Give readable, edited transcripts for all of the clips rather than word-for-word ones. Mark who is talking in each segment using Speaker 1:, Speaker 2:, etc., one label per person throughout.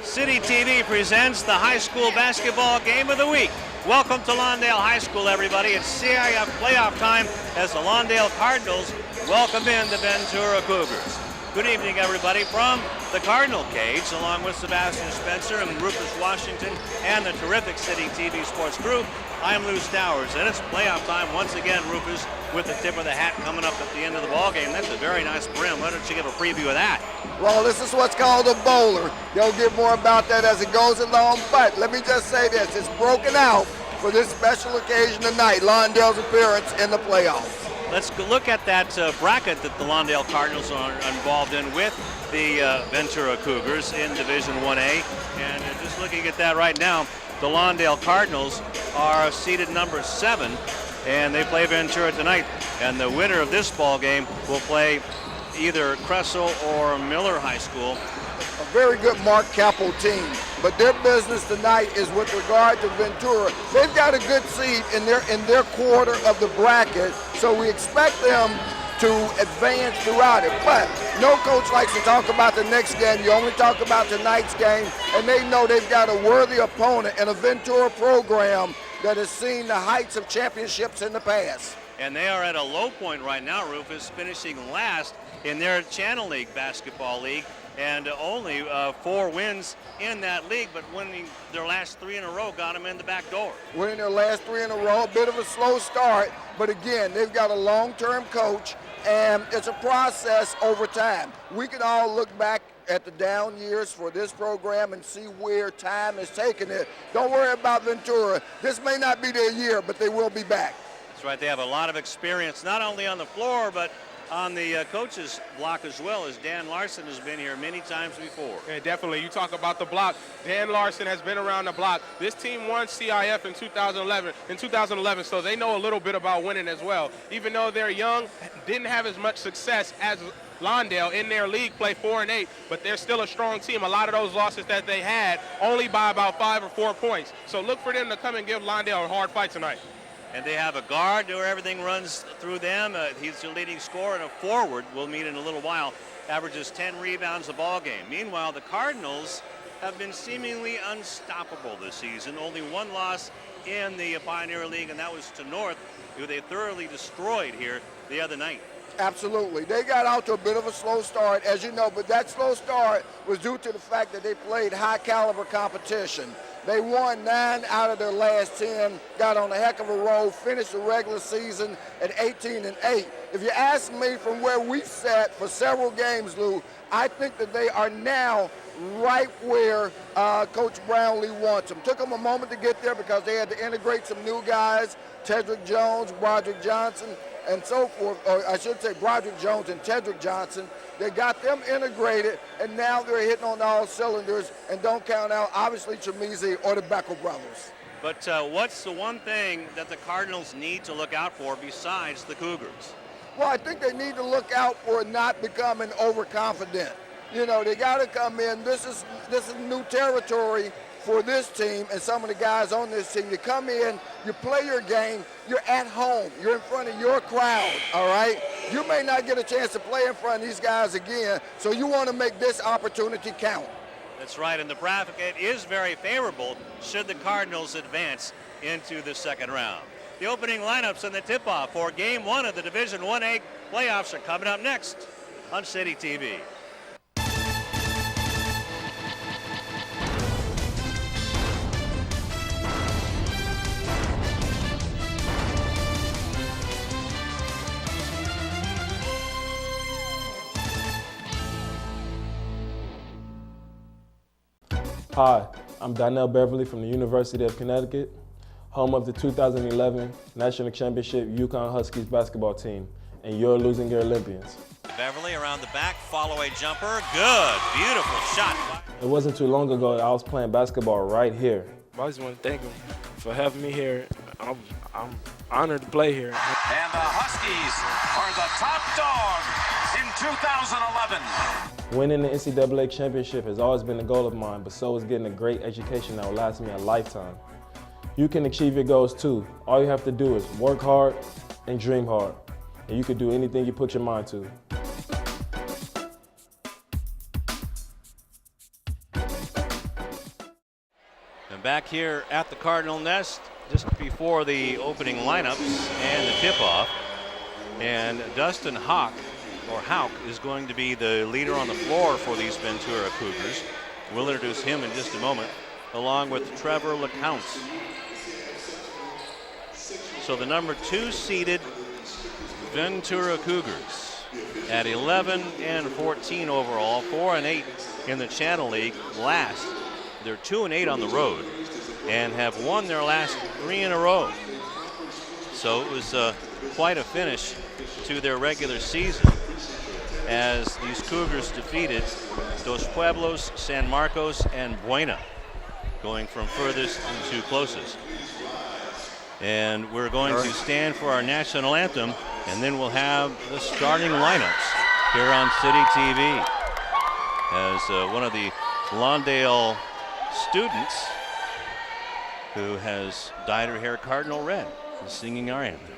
Speaker 1: CityTV presents the high school basketball game of the week. Welcome to Lawndale High School, everybody. It's CIF playoff time as the Lawndale Cardinals welcome in the Ventura Cougars. Good evening, everybody, from the Cardinal cage, along with Sebastian Spencer and Rufus Washington and the terrific CityTV Sports crew. I'm Stowers, and it's playoff time once again, Rufus, with the tip of the hat coming up at the end of the ball game. That's a very nice brim. Why don't you give a preview of that?
Speaker 2: Well, this is what's called a bowler. You'll get more about that as it goes along, but let me just say this. It's broken out for this special occasion tonight, Lawndale's appearance in the playoffs.
Speaker 1: Let's look at that bracket that the Lawndale Cardinals are involved in with the Ventura Cougars in Division 1A. And just looking at that right now, the Lawndale Cardinals are seeded number 7, and they play Ventura tonight. And the winner of this ball game will play either Cressel or Miller High School.
Speaker 2: A very good Mark Capel team, but their business tonight is with regard to Ventura. They've got a good seed in their quarter of the bracket, so we expect them to advance throughout it. But no coach likes to talk about the next game. You only talk about tonight's game, and they know they've got a worthy opponent in a Ventura program that has seen the heights of championships in the past.
Speaker 1: And they are at a low point right now, Rufus, finishing last in their Channel League basketball league, and only 4 wins in that league, but winning their last 3 in a row got them in the back door.
Speaker 2: Winning their last 3 in a row, a bit of a slow start, but again, they've got a long-term coach, and it's a process over time. We can all look back at the down years for this program and see where time has taken it. Don't worry about Ventura. This may not be their year, but they will be back.
Speaker 1: That's right. They have a lot of experience, not only on the floor, but on the coaches block as well, as Dan Larson has been here many times before.
Speaker 3: Yeah, definitely. You talk about the block. Dan Larson has been around the block. This team won CIF in 2011, so they know a little bit about winning as well. Even though they're young, didn't have as much success as Lawndale in their league play 4-8, but they're still a strong team. A lot of those losses that they had only by about 5 or 4 points. So look for them to come and give Lawndale a hard fight tonight.
Speaker 1: And they have a guard where everything runs through them. He's the leading scorer, and a forward, we'll meet in a little while, averages 10 rebounds a ball game. Meanwhile, the Cardinals have been seemingly unstoppable this season. Only 1 loss in the Pioneer League, and that was to North, who they thoroughly destroyed here the other night.
Speaker 2: Absolutely. They got out to a bit of a slow start, as you know, but that slow start was due to the fact that they played high-caliber competition. They won 9 out of their last 10, got on a heck of a roll, finished the regular season at 18-8. If you ask me from where we sat for several games, Lou, I think that they are now right where Coach Brownlee wants them. Took them a moment to get there because they had to integrate some new guys, Tedrick Jones, Broderick Johnson, and so forth, or I should say Broderick Jones and Tedrick Johnson. They got them integrated, and now they're hitting on all cylinders, and don't count out, obviously, Chamizi or the Beckel brothers.
Speaker 1: But what's the one thing that the Cardinals need to look out for besides the Cougars?
Speaker 2: Well, I think they need to look out for not becoming overconfident. You know, they got to come in. This is new territory for this team and some of the guys on this team. You come in, you play your game, you're at home, you're in front of your crowd, all right? You may not get a chance to play in front of these guys again, so you want to make this opportunity count.
Speaker 1: That's right, and the bracket is very favorable should the Cardinals advance into the second round. The opening lineups and the tip-off for Game 1 of the Division 1A playoffs are coming up next on CityTV.
Speaker 4: Hi, I'm Donnell Beverly from the University of Connecticut, home of the 2011 National Championship UConn Huskies basketball team, and you're losing your Olympians.
Speaker 1: Beverly around the back, follow-away jumper, good, beautiful shot.
Speaker 4: It wasn't too long ago that I was playing basketball right here.
Speaker 5: I just want to thank him for having me here. I'm honored to play here.
Speaker 6: And the Huskies are the top dog in 2011.
Speaker 4: Winning the NCAA championship has always been a goal of mine, but so is getting a great education that will last me a lifetime. You can achieve your goals too. All you have to do is work hard and dream hard, and you can do anything you put your mind to.
Speaker 1: And back here at the Cardinal Nest, just before the opening lineups and the tip-off. And Dustin Houck is going to be the leader on the floor for these Ventura Cougars. We'll introduce him in just a moment, along with Trevor LeCounte. So the number 2 seeded Ventura Cougars at 11-14 overall, 4-8 in the Channel League last. They're 2-8 on the road and have won their last 3 in a row. So it was quite a finish to their regular season as these Cougars defeated Dos Pueblos, San Marcos, and Buena, going from furthest to closest. And we're going to stand for our national anthem, and then we'll have the starting lineups here on City TV. As one of the Lawndale students who has dyed her hair cardinal red is singing our anthem.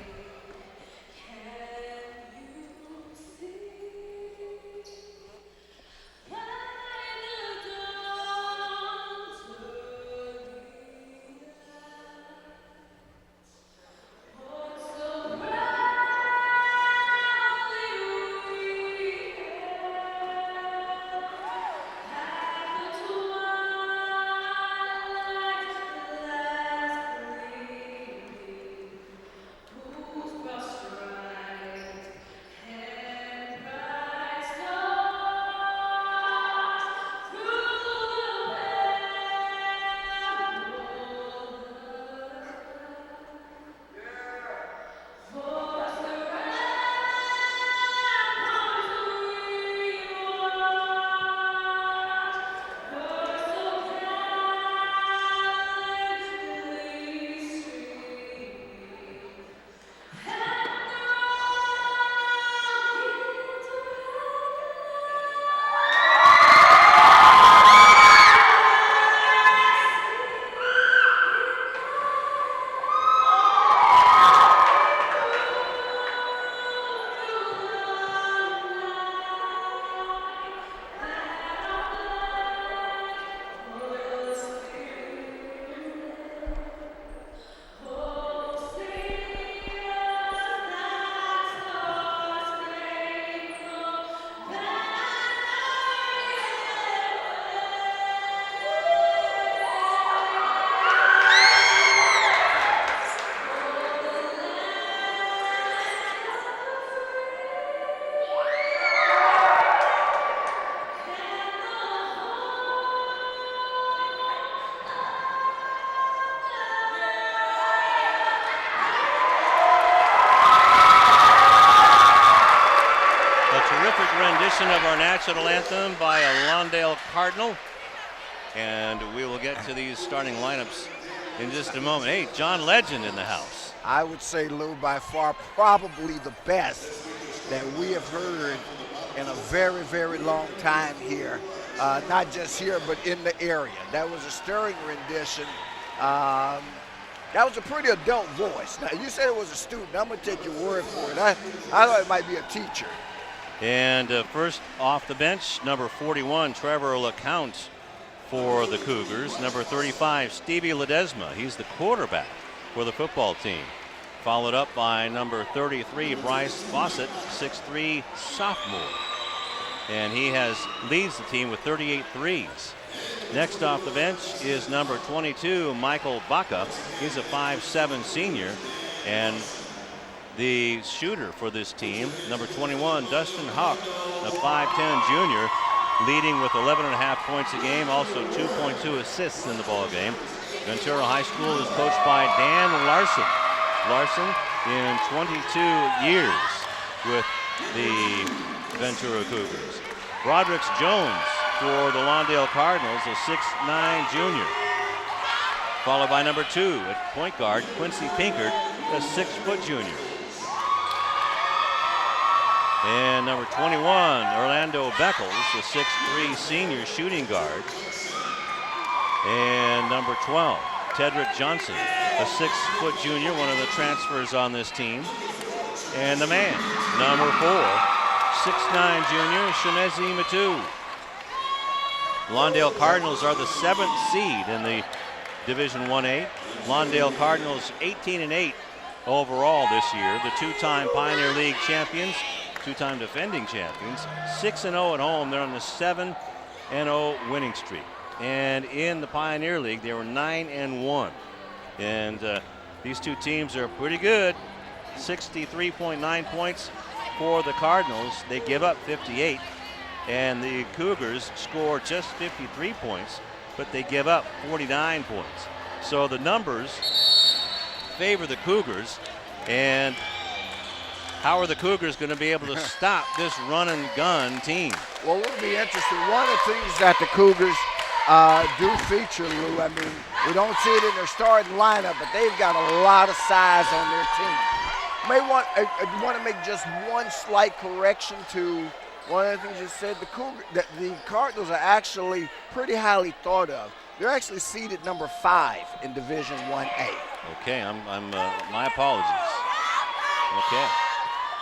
Speaker 1: Of our national anthem by a Lawndale Cardinal, and we will get to these starting lineups in just a moment. Hey, John Legend in the house.
Speaker 2: I would say, Lou, by far probably the best that we have heard in a very, very long time here, not just here but in the area. That was a stirring rendition. That was a pretty adult voice. Now, you said it was a student. I'm going to take your word for it. I thought it might be a teacher.
Speaker 1: And first off the bench, number 41, Trevor LeCounte for the Cougars. Number 35, Stevie Ledesma. He's the quarterback for the football team. Followed up by number 33, Bryce Fawcett, 6'3", sophomore. And he leads the team with 38 threes. Next off the bench is number 22, Michael Baca. He's a 5'7" senior. And the shooter for this team, number 21, Dustin Houck, a 5'10" junior, leading with 11.5 points a game, also 2.2 assists in the ball game. Ventura High School is coached by Dan Larson. Larson in 22 years with the Ventura Cougars. Broderick Jones for the Lawndale Cardinals, a 6'9" junior. Followed by number 2 at point guard, Quincy Pinkard, a 6-foot junior. And number 21, Orlando Beckles, a 6'3" senior shooting guard. And number 12, Tedrick Johnson, a 6-foot junior, one of the transfers on this team. And the man, number 4, 6'9" junior, Shanezi Matu. Lawndale Cardinals are the 7th seed in the Division 1A. Lawndale Cardinals 18-8 overall this year. The two-time Pioneer League champions, two-time defending champions, 6-0 at home. They're on the 7-0 winning streak. And in the Pioneer League, they were 9-1. And these two teams are pretty good. 63.9 points for the Cardinals. They give up 58. And the Cougars score just 53 points, but they give up 49 points. So the numbers favor the Cougars. And how are the Cougars going to be able to stop this run and gun team?
Speaker 2: Well, we'll be interested. One of the things that the Cougars do feature, Lou, I mean, we don't see it in their starting lineup, but they've got a lot of size on their team. I want to make just one slight correction to one of the things you said. The Cardinals are actually pretty highly thought of. They're actually seeded number 5 in Division 1A.
Speaker 1: Okay, my apologies. Okay,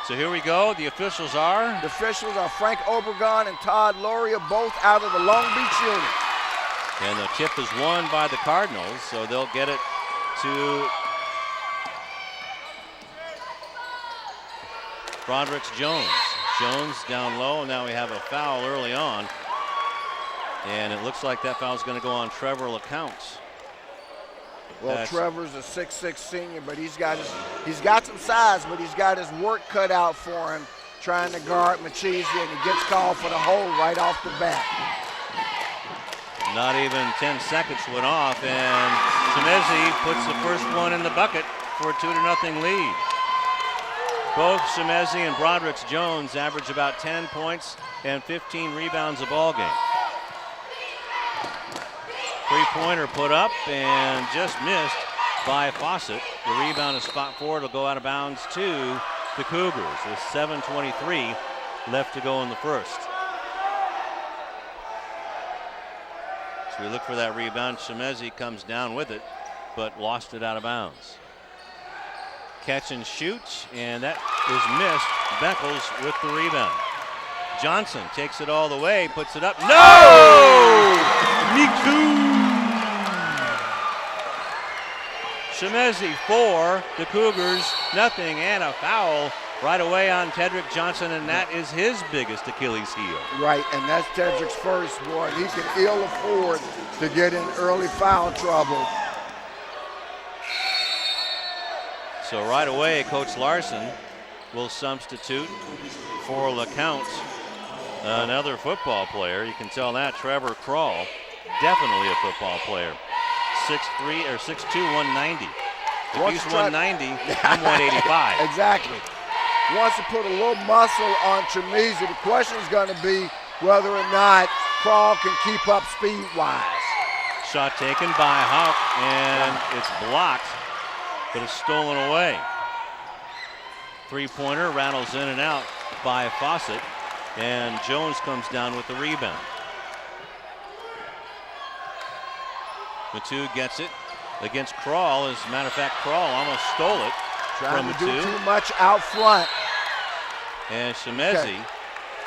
Speaker 1: so here we go. The officials are?
Speaker 2: The officials are Frank Obregon and Todd Loria, both out of the Long Beach unit.
Speaker 1: And the tip is won by the Cardinals, so they'll get it to Broderick's Jones. Jones down low, and now we have a foul early on. And it looks like that foul is going to go on Trevor LeCounte.
Speaker 2: Well, Trevor's a 6'6" senior, but he's got some size, but he's got his work cut out for him trying to guard Machisi, and he gets called for the hold right off the bat.
Speaker 1: Not even 10 seconds went off, and Shemezi puts the first one in the bucket for a 2-0 lead. Both Shemezi and Broderick's Jones average about 10 points and 15 rebounds a ball game. Three-pointer put up and just missed by Fawcett. The rebound is spot forward. It'll go out of bounds to the Cougars with 7:23 left to go in the first. So we look for that rebound. Shemezi comes down with it, but lost it out of bounds. Catch and shoot, and that is missed. Beckles with the rebound. Johnson takes it all the way, puts it up. No! Miku! Shemezi 4, the Cougars nothing, and a foul right away on Tedrick Johnson, and that is his biggest Achilles heel.
Speaker 2: Right, and that's Tedrick's first one. He can ill afford to get in early foul trouble.
Speaker 1: So right away, Coach Larson will substitute for LeCounte another football player. You can tell that, Trevor Krall, definitely a football player. 6'3" or 6'2", 190. If he's 190, I'm 185.
Speaker 2: Exactly. Wants to put a little muscle on Chemizi. The question is going to be whether or not Krall can keep up speed-wise.
Speaker 1: Shot taken by Houck, and it's blocked, but it's stolen away. Three-pointer rattles in and out by Fawcett, and Jones comes down with the rebound. Matu gets it against Krall. As a matter of fact, Krall almost stole it from
Speaker 2: Trying to
Speaker 1: Matu.
Speaker 2: do too much out front.
Speaker 1: And Shemezi.
Speaker 2: Okay.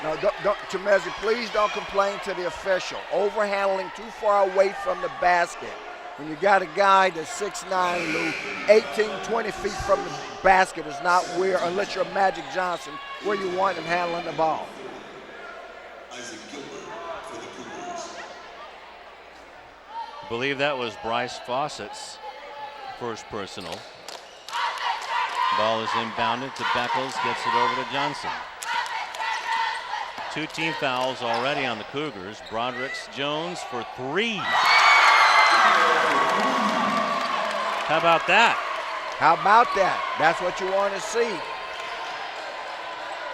Speaker 2: No, don't, Chemezi, please don't complain to the official. Overhandling too far away from the basket. When you got a guy that's 6'9", Lou, 18, 20 feet from the basket is not where, unless you're Magic Johnson, where you want him handling the ball.
Speaker 1: I believe that was Bryce Fawcett's first personal. Ball is inbounded to Beckles, gets it over to Johnson. 2 team fouls already on the Cougars. Broderick's Jones for 3. How about that?
Speaker 2: How about that? That's what you want to see.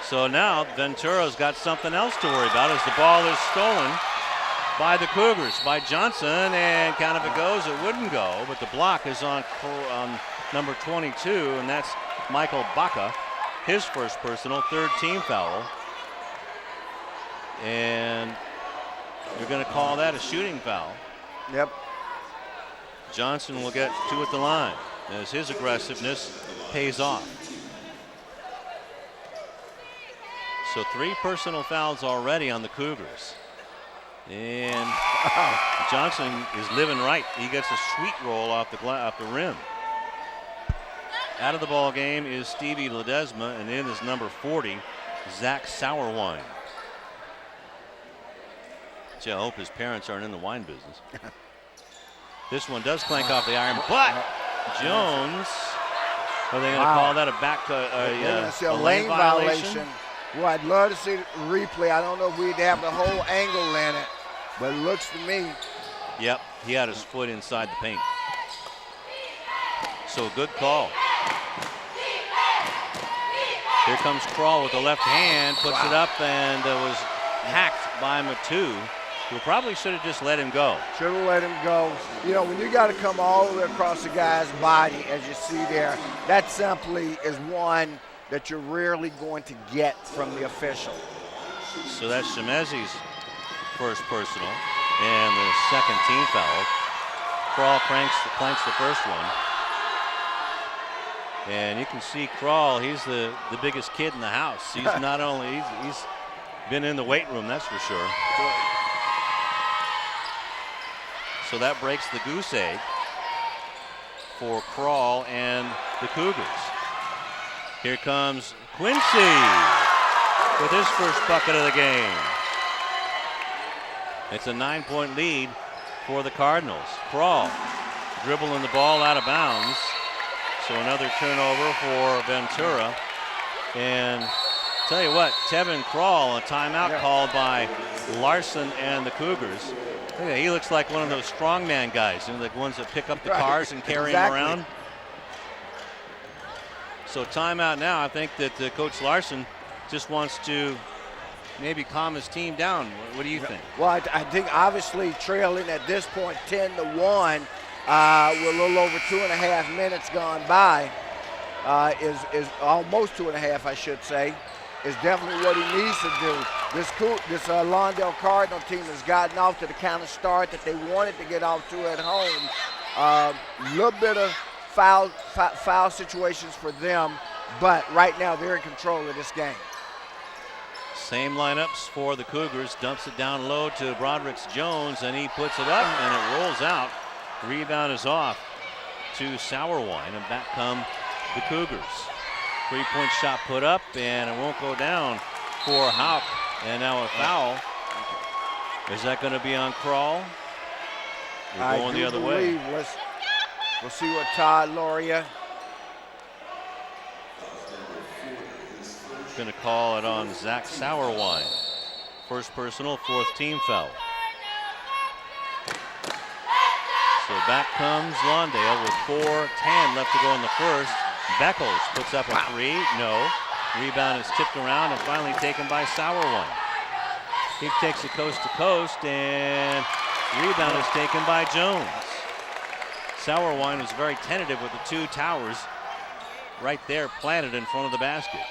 Speaker 1: So now Ventura's got something else to worry about as the ball is stolen by the Cougars, by Johnson, and count if it goes, it wouldn't go, but the block is on number 22, and that's Michael Baca, his first personal, 3rd team foul. And you're going to call that a shooting foul.
Speaker 2: Yep.
Speaker 1: Johnson will get 2 at the line as his aggressiveness pays off. So 3 personal fouls already on the Cougars. And Johnson is living right. He gets a sweet roll off the rim. Out of the ball game is Stevie Ledesma, and in is number 40, Zach Sauerwine. Gee, I hope his parents aren't in the wine business. This one does clank off the iron, but Jones, are they going to call that a lane violation?
Speaker 2: Well, I'd love to see the replay. I don't know if we'd have the whole angle in it, but it looks to me.
Speaker 1: Yep, he had his foot inside the paint. So a good call. Here comes Kroll with the left hand, puts it up, and was hacked by Matu, who probably should have just let him go.
Speaker 2: Should have let him go. You know, when you got to come all the way across the guy's body, as you see there, that simply is one that you're rarely going to get from the official.
Speaker 1: So that's Shemezi's first personal and the second team foul. Kroll clanks the first one. And you can see Kroll, he's the biggest kid in the house. He's not only, he's been in the weight room, that's for sure. So that breaks the goose egg for Kroll and the Cougars. Here comes Quincy with his first bucket of the game. It's a 9-point lead for the Cardinals. Kroll dribbling the ball out of bounds. So another turnover for Ventura. And tell you what, Tevin Kroll, a timeout called by Larson and the Cougars. He looks like one of those strongman guys, you know, the ones that pick up the cars and carry them around. So timeout now. I think that Coach Larson just wants to maybe calm his team down. What do you think?
Speaker 2: Well, I think obviously trailing at this point 10-1, with a little over 2.5 minutes gone by, is almost 2.5, I should say, is definitely what he needs to do. This Lawndale Cardinal team has gotten off to the kind of start that they wanted to get off to at home. A little bit of foul situations for them, but right now they're in control of this game.
Speaker 1: Same lineups for the Cougars. Dumps it down low to Broderick Jones, and he puts it up, and it rolls out. Rebound is off to Sauerwine, and back come the Cougars. 3-point shot put up, and it won't go down for Houck. And now a foul. Is that going to be on Kroll? We're going the other way.
Speaker 2: We'll see what Todd Loria.
Speaker 1: Going to call it on Zach Sauerwine. First personal, fourth team foul. So back comes Lawndale with 4:10 left to go in the first. Beckles puts up a three. No. Rebound is tipped around and finally taken by Sauerwine. He takes it coast to coast, and rebound is taken by Jones. Sauerwine was very tentative with the two towers right there planted in front of the basket.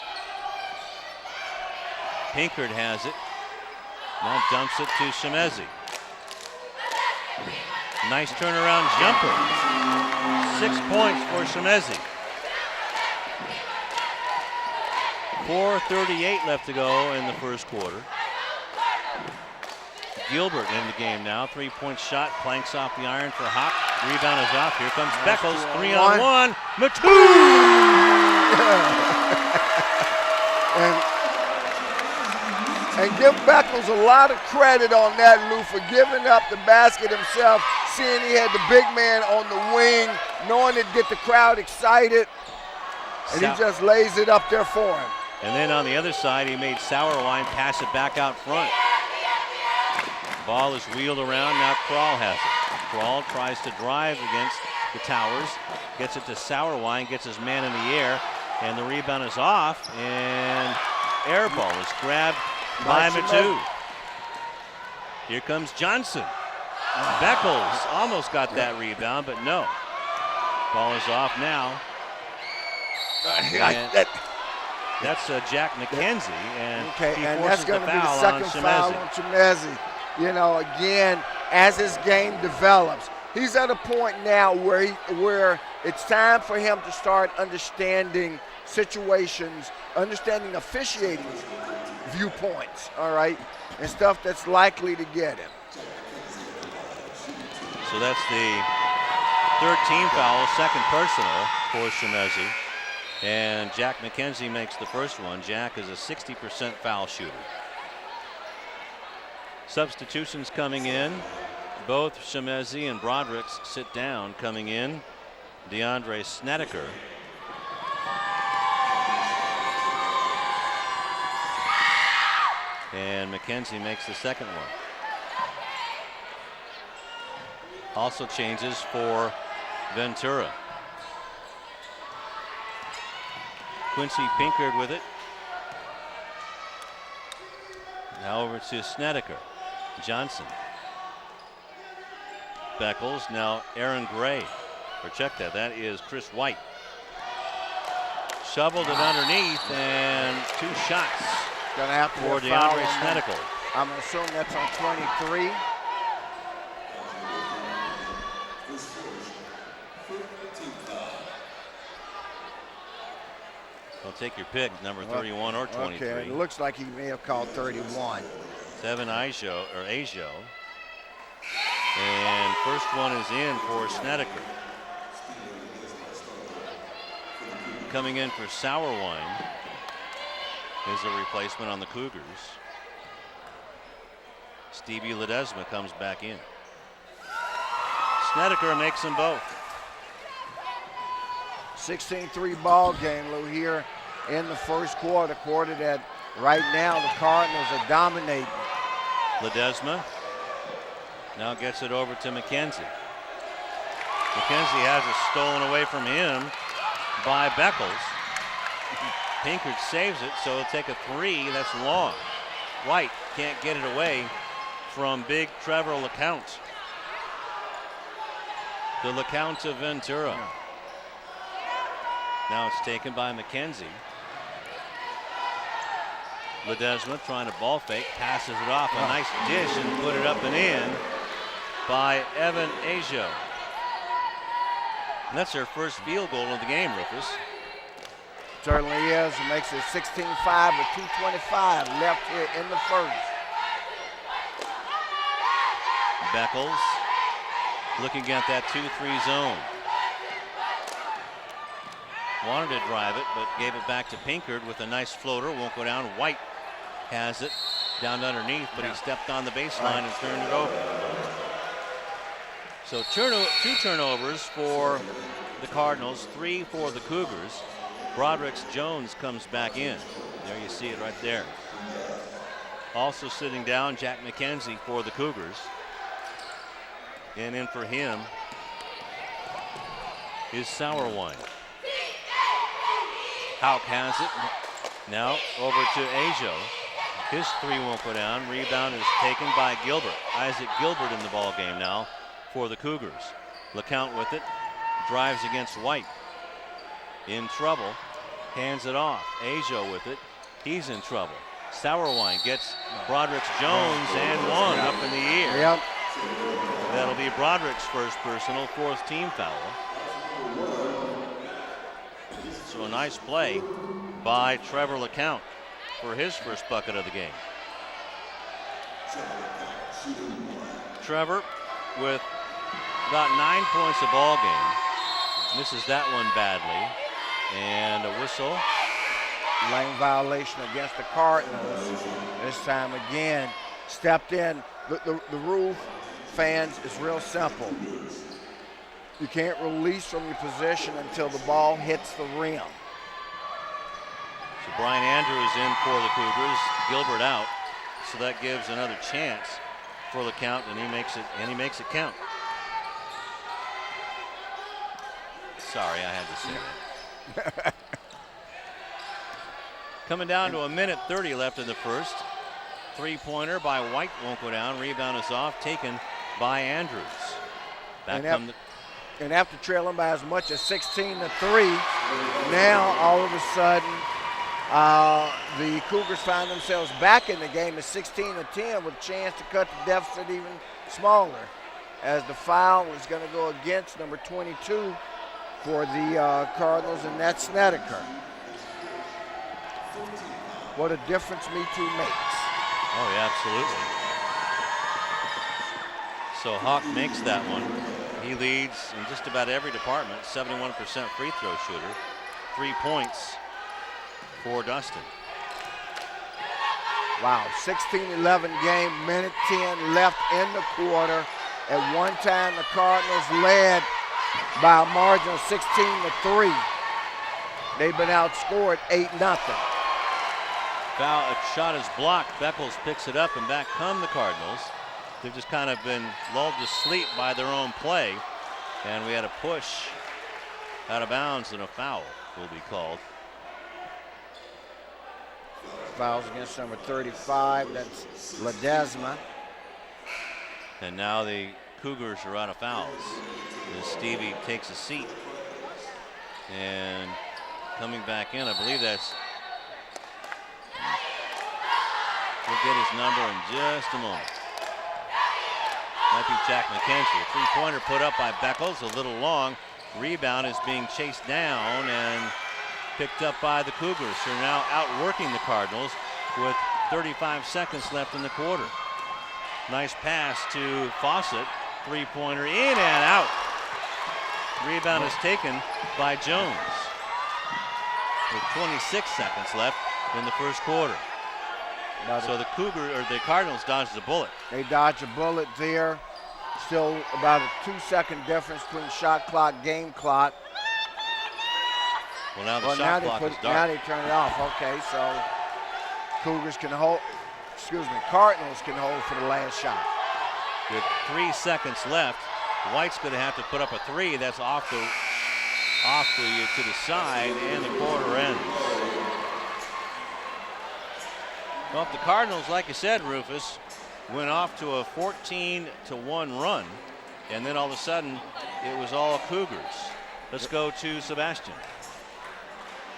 Speaker 1: Pinkard has it. Now dumps it to Shemezi. Nice turnaround jumper. 6 points for Shemezi. 4:38 left to go in the first quarter. Gilbert in the game now. 3-point shot, planks off the iron for Houck. Rebound is off. Here comes Beckles. 3-on-1. Matu!
Speaker 2: And give Beckles a lot of credit on that, Lou, for giving up the basket himself, seeing he had the big man on the wing, knowing it'd get the crowd excited, and he just lays it up there for him.
Speaker 1: And then on the other side, he made Sauerwine pass it back out front. Ball is wheeled around, now Kroll has it. Kroll tries to drive against the towers, gets it to Sauerwine, gets his man in the air, and the rebound is off, and air ball is grabbed by Matu. Here comes Johnson. Beckles almost got that rebound, but no. Ball is off now. That's Jack McKenzie, and he forces
Speaker 2: that's going
Speaker 1: the
Speaker 2: to be the
Speaker 1: foul
Speaker 2: second
Speaker 1: on
Speaker 2: foul on Shemezi. You know, again, as his game develops, he's at a point now where it's time for him to start understanding situations, understanding officiating viewpoints, all right, and stuff that's likely to get him.
Speaker 1: So that's the third team foul, second personal for Shemezi. And Jack McKenzie makes the first one. Jack is a 60% foul shooter. Substitutions coming in. Both Shemezi and Broderick's sit down. Coming in, DeAndre Snedeker. And McKenzie makes the second one. Also changes for Ventura. Quincy Pinkard with it. Now over to Snedeker. Johnson. Beckles. Now Aaron Gray. Or check that. That is Chris White. Shoveled it underneath and 2 shots.
Speaker 2: Gonna have to
Speaker 1: for DeAndre Snedeker.
Speaker 2: I'm assuming that's on 23.
Speaker 1: Well, take your pick, number 31 or 23.
Speaker 2: Okay, it looks like he may have called 31.
Speaker 1: 7 Ajo. And first one is in for Snedeker. Coming in for Sauerwein is a replacement on the Cougars. Stevie Ledesma comes back in. Snedeker makes them both.
Speaker 2: 16-3 ball game, Lou, here in the first quarter. Quarter that right now the Cardinals are dominating.
Speaker 1: Ledesma now gets it over to McKenzie. McKenzie has it stolen away from him by Beckles. Pinkard saves it, so he'll take a 3. That's long. White can't get it away from big Trevor LeCount. The LeCount of Ventura. Now it's taken by McKenzie. Ledesma trying to ball fake, passes it off. A nice dish and put it up and in by Evan Ajo. And that's their first field goal of the game, Rufus.
Speaker 2: Certainly is. It makes it 16-5 with 2:25 left here in the first.
Speaker 1: Beckles looking at that 2-3 zone. Wanted to drive it, but gave it back to Pinkard with a nice floater. Won't go down. White has it down underneath, but he stepped on the baseline and turned it over. So 2 turnovers for the Cardinals, 3 for the Cougars. Broderick's Jones comes back in. There you see it right there. Also sitting down, Jack McKenzie for the Cougars. And in for him is Sauerwein. Hauk has it. Now over to Ajo. His 3 won't go down. Rebound is taken by Gilbert. Isaac Gilbert in the ball game now for the Cougars. LeCount with it. Drives against White. In trouble. Hands it off. Ajo with it. He's in trouble. Sauerwein gets Broderick's Jones and 1 up in the air.
Speaker 2: Yep.
Speaker 1: That'll be Broderick's first personal, 4th team foul. So a nice play by Trevor LeCount for his first bucket of the game. Trevor with about 9 points a ball game. Misses that one badly. And a whistle.
Speaker 2: Lane violation against the Cardinals. This time again, stepped in. The rule, fans, is real simple. You can't release from your position until the ball hits the rim.
Speaker 1: So Brian Andrews in for the Cougars. Gilbert out. So that gives another chance for LeCount, and he makes it count. Sorry, I had to say that. Coming down to 1:30 left in the first. 3-pointer by White won't go down. Rebound is off, taken by Andrews.
Speaker 2: And after trailing by as much as 16-3, now all of a sudden the Cougars find themselves back in the game at 16-10 with a chance to cut the deficit even smaller, as the foul is going to go against number 22 for the Cardinals, and that's Snedeker. What a difference Me Too makes.
Speaker 1: Oh, yeah, absolutely. So Hawk makes that one. He leads in just about every department, 71% free throw shooter. 3 points for Dustin.
Speaker 2: Wow, 16-11 game, minute 10 left in the quarter. At one time, the Cardinals led by a margin of 16-3. They've been outscored 8-0.
Speaker 1: Foul shot is blocked. Beckles picks it up, and back come the Cardinals. They've just kind of been lulled to sleep by their own play, and we had a push out of bounds, and a foul will be called.
Speaker 2: Fouls against number 35. That's Ledesma.
Speaker 1: And now the Cougars are out of fouls as Stevie takes a seat. And coming back in, I believe that's, we'll get his number in just a moment. Might be Jack McKenzie. A three-pointer put up by Beckles, a little long. Rebound is being chased down and picked up by the Cougars, who are now outworking the Cardinals with 35 seconds left in the quarter. Nice pass to Fawcett. Three-pointer in and out. Rebound is taken by Jones with 26 seconds left in the first quarter. So the Cardinals dodged a bullet.
Speaker 2: They dodged a bullet there. Still about a 2-second difference between shot clock, game clock.
Speaker 1: Well, now the shot clock is dark.
Speaker 2: Now they turn it off. Okay, so Cardinals can hold for the last shot.
Speaker 1: With 3 seconds left, White's going to have to put up a three. That's off to the side, and the quarter ends. Well, if the Cardinals, like you said, Rufus, went off to a 14-1 run, and then all of a sudden it was all Cougars. Let's go to Sebastian.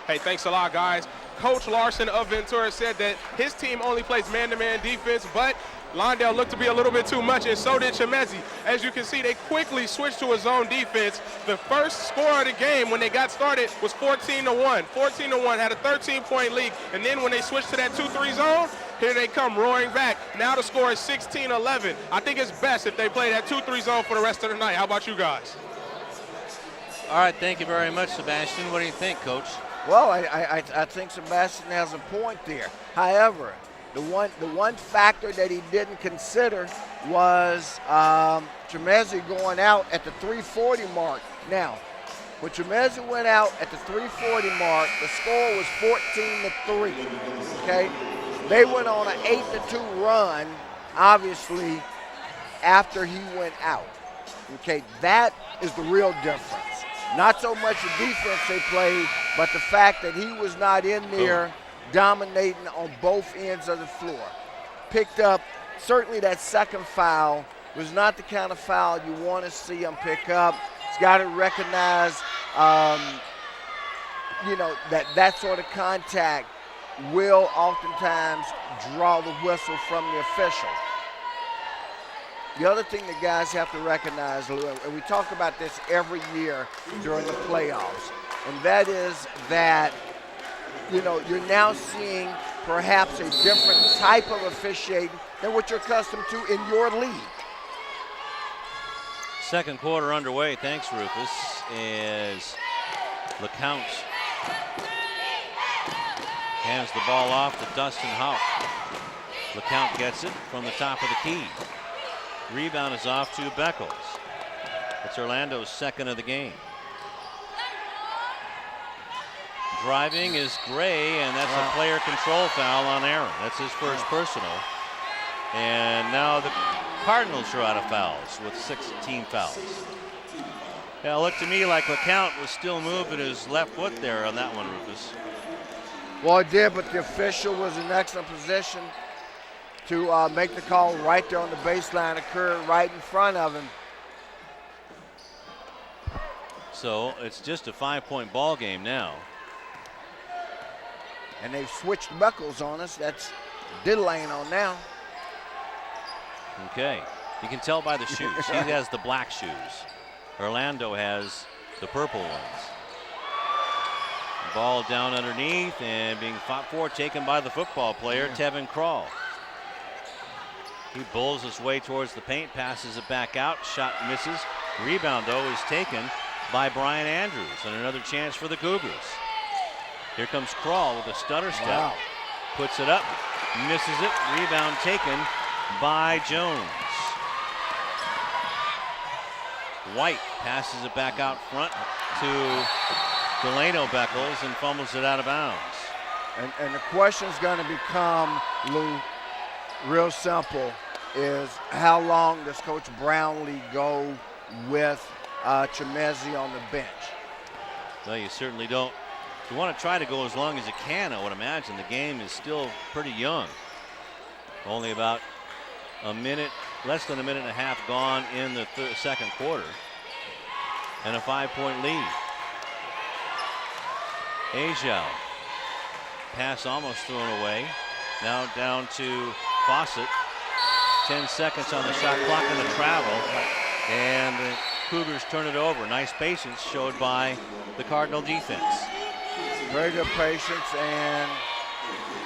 Speaker 3: Hey, thanks a lot, guys. Coach Larson of Ventura said that his team only plays man-to-man defense, but Lawndale looked to be a little bit too much, and so did Chemezi. As you can see, they quickly switched to a zone defense. The first score of the game when they got started was 14-1. 14-1, had a 13-point lead, and then when they switched to that 2-3 zone, here they come roaring back. Now the score is 16-11. I think it's best if they play that 2-3 zone for the rest of the night. How about you guys?
Speaker 1: All right, thank you very much, Sebastian. What do you think, Coach?
Speaker 2: Well, I think Sebastian has a point there. However, the one factor that he didn't consider was Chemezi going out at the 3:40 mark. Now, when Chemezi went out at the 3:40 mark, the score was 14-3. Okay, they went on an 8-2 run, obviously, after he went out. Okay, that is the real difference. Not so much the defense they played, but the fact that he was not in there dominating on both ends of the floor. Picked up, certainly that second foul was not the kind of foul you want to see him pick up. He's got to recognize, that sort of contact will oftentimes draw the whistle from the official. The other thing that guys have to recognize, Lou, and we talk about this every year during the playoffs, and that is that, you're now seeing perhaps a different type of officiating than what you're accustomed to in your league.
Speaker 1: Second quarter underway, thanks, Rufus, as LeCount hands the ball off to Dustin Houck. LeCount gets it from the top of the key. Rebound is off to Beckles. It's Orlando's second of the game. Driving is Gray, and that's a player control foul on Aaron. That's his first personal. And now the Cardinals are out of fouls with 16 fouls. Yeah, it looked to me like LeCount was still moving his left foot there on that one, Rufus.
Speaker 2: Well, it did, but the official was in excellent position to make the call right there on the baseline, occurred right in front of him.
Speaker 1: So it's just a 5-point ball game now.
Speaker 2: And they've switched Beckles on us. That's Diddlane on now.
Speaker 1: Okay, you can tell by the shoes. He has the black shoes. Orlando has the purple ones. Ball down underneath and being fought for, taken by the football player, Tevin Krall. He bowls his way towards the paint, passes it back out, shot misses. Rebound, though, is taken by Brian Andrews, and another chance for the Cougars. Here comes Crawl with a stutter step.
Speaker 2: Wow.
Speaker 1: Puts it up, misses it. Rebound taken by Jones. White passes it back out front to Delano Beckles and fumbles it out of bounds.
Speaker 2: And the question's going to become, Lou, real simple, is how long does Coach Brownlee go with Chemezi on the bench?
Speaker 1: Well, you certainly don't. You want to try to go as long as you can, I would imagine. The game is still pretty young. Only about a minute, less than a minute and a half gone in the second quarter. And a 5-point lead. Ajal. Pass almost thrown away. Now down to Fawcett. 10 seconds on the shot clock and the travel. And the Cougars turn it over. Nice patience showed by the Cardinal defense.
Speaker 2: Very good patience, and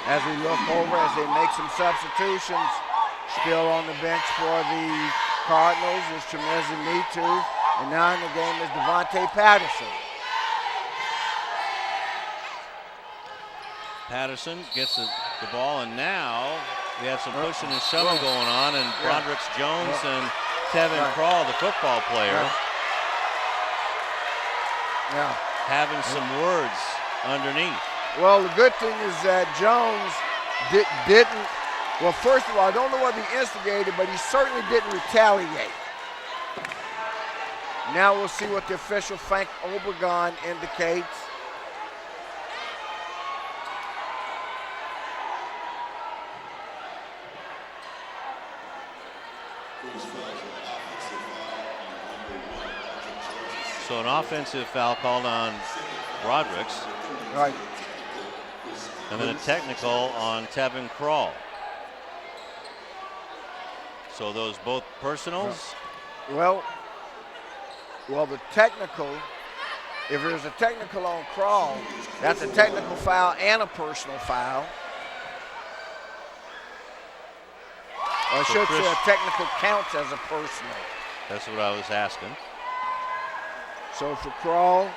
Speaker 2: as we look over, as they make some substitutions, still on the bench for the Cardinals is Chemezi Mitu, and now in the game is Devontae Patterson.
Speaker 1: Patterson gets the ball, and now we have some pushing and shoving going on, and Broderick Jones and Tevin Crawl, the football player, having some words underneath.
Speaker 2: Well, the good thing is that Jones didn't, well, first of all, I don't know whether he instigated, but he certainly didn't retaliate. Now we'll see what the official, Frank Obregon, indicates.
Speaker 1: So an offensive foul called on Broderick's.
Speaker 2: Right.
Speaker 1: And then a technical on Tevin Crawl. So those both personals?
Speaker 2: Well, the technical, if there's a technical on Crawl, that's a technical foul and a personal foul. Or I should say a technical counts as a personal.
Speaker 1: That's what I was asking.
Speaker 2: So for Crawl,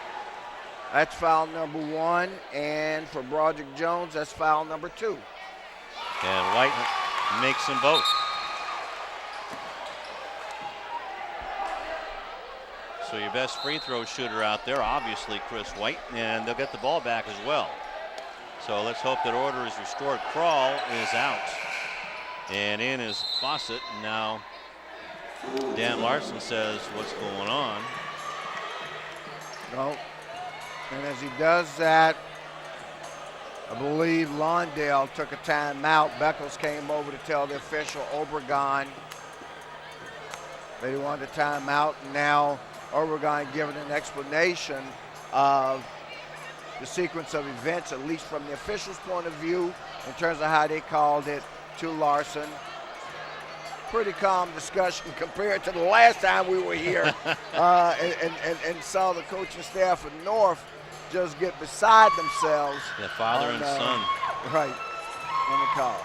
Speaker 2: that's foul number 1, and for Broderick Jones, that's foul number 2.
Speaker 1: And White makes them both. So your best free throw shooter out there, obviously Chris White, and they'll get the ball back as well. So let's hope that order is restored. Crawl is out, and in is Fawcett. Now Dan Larson says, what's going on?
Speaker 2: No. And as he does that, I believe Lawndale took a timeout. Beckles came over to tell the official, Obregon, that he wanted a timeout. And now Obregon giving an explanation of the sequence of events, at least from the official's point of view, in terms of how they called it to Larson. Pretty calm discussion compared to the last time we were here and saw the coaching staff of North just get beside themselves.
Speaker 1: The father and son.
Speaker 2: Right, on the call.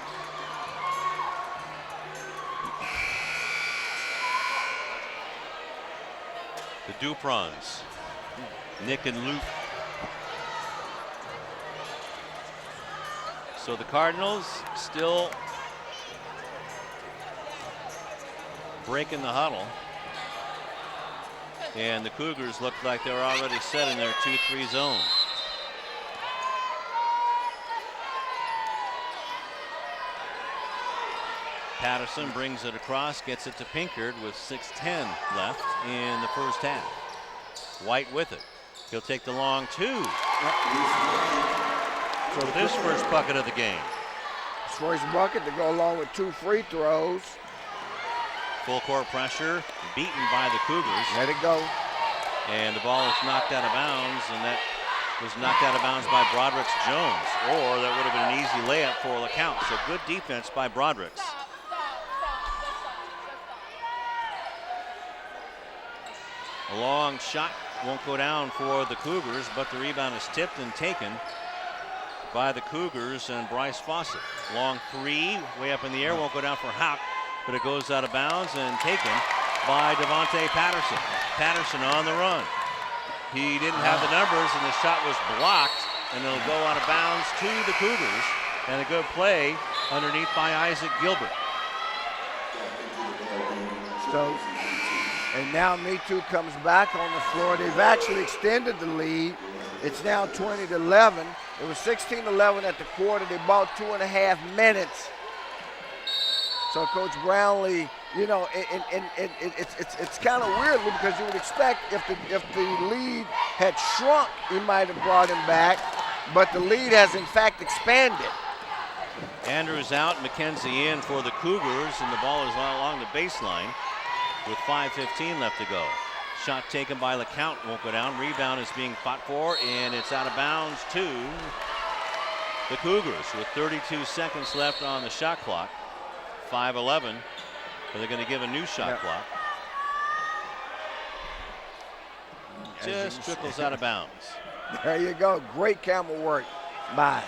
Speaker 1: The Duprons, Nick and Luke. So the Cardinals still breaking the huddle. And the Cougars look like they're already set in their 2-3 zone. Patterson brings it across, gets it to Pinkard with 6:10 left in the first half. White with it. He'll take the long 2. For this first bucket of the game.
Speaker 2: His first bucket to go along with 2 free throws.
Speaker 1: Full court pressure, beaten by the Cougars.
Speaker 2: Let it go.
Speaker 1: And the ball is knocked out of bounds, and that was knocked out of bounds by Broderick Jones, or that would have been an easy layup for LeCount. So good defense by Broderick. A long shot won't go down for the Cougars, but the rebound is tipped and taken by the Cougars and Bryce Fawcett. Long 3, way up in the air, won't go down for Houck. but it goes out of bounds and taken by Devontae Patterson. Patterson on the run. He didn't have the numbers, and the shot was blocked, and it'll go out of bounds to the Cougars, and a good play underneath by Isaac Gilbert.
Speaker 2: So, and now Me Too comes back on the floor. They've actually extended the lead. It's now 20-11. It was 16-11 at the quarter. They bought 2.5 minutes. So Coach Brownlee, you know, it's kind of weird because you would expect if the lead had shrunk, he might have brought him back, but the lead has in fact expanded.
Speaker 1: Andrews out, McKenzie in for the Cougars, and the ball is along the baseline with 5:15 left to go. Shot taken by LeCount, won't go down. Rebound is being fought for, and it's out of bounds to the Cougars with 32 seconds left on the shot clock. 5:11, but they're going to give a new shot clock. Just trickles out of bounds.
Speaker 2: There you go. Great camera work by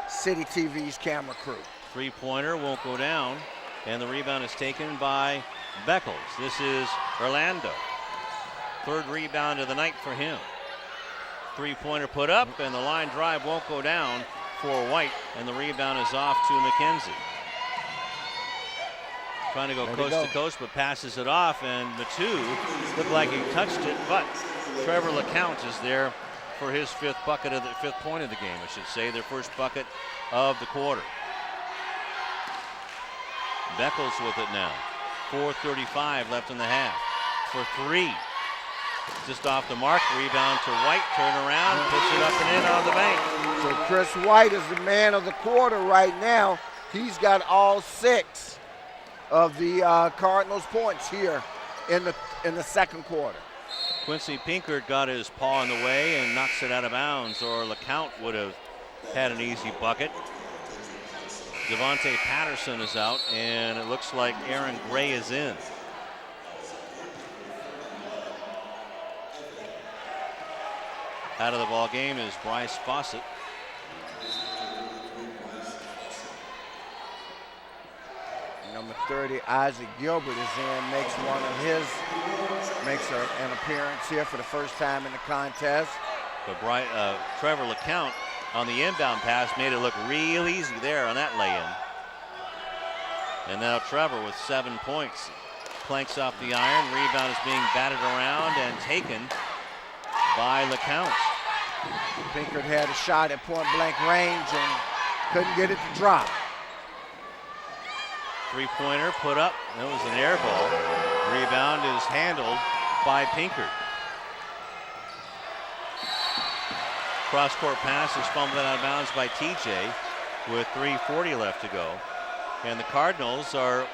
Speaker 2: City TV's camera crew.
Speaker 1: Three-pointer won't go down, and the rebound is taken by Beckles. This is Orlando. Third rebound of the night for him. Three-pointer put up, and the line drive won't go down for White, and the rebound is off to McKenzie. Trying to go coast to coast, but passes it off, and Matu looked like he touched it, but Trevor LeCount is there for his fifth point of the game, I should say, their first bucket of the quarter. Beckles with it now. 4:35 left in the half. For three. Just off the mark, rebound to White, turn around, puts it up and in on the bank.
Speaker 2: So Chris White is the man of the quarter right now. He's got all 6 of the Cardinals points here in the second quarter.
Speaker 1: Quincy Pinkard got his paw in the way and knocks it out of bounds, or LeCount would have had an easy bucket. Devontae Patterson is out, and it looks like Aaron Gray is in. Out of the ball game is Bryce Fawcett.
Speaker 2: Number 30, Isaac Gilbert is in, makes an appearance here for the first time in the contest.
Speaker 1: But Trevor LeCount on the inbound pass made it look real easy there on that lay-in. And now Trevor with 7 points. Planks off the iron, rebound is being batted around and taken by LeCount.
Speaker 2: Pinkard had a shot at point-blank range and couldn't get it to drop.
Speaker 1: Three-pointer put up. That was an air ball. Rebound is handled by Pinkard. Cross-court pass is fumbled out of bounds by TJ with 3:40 left to go. And the Cardinals are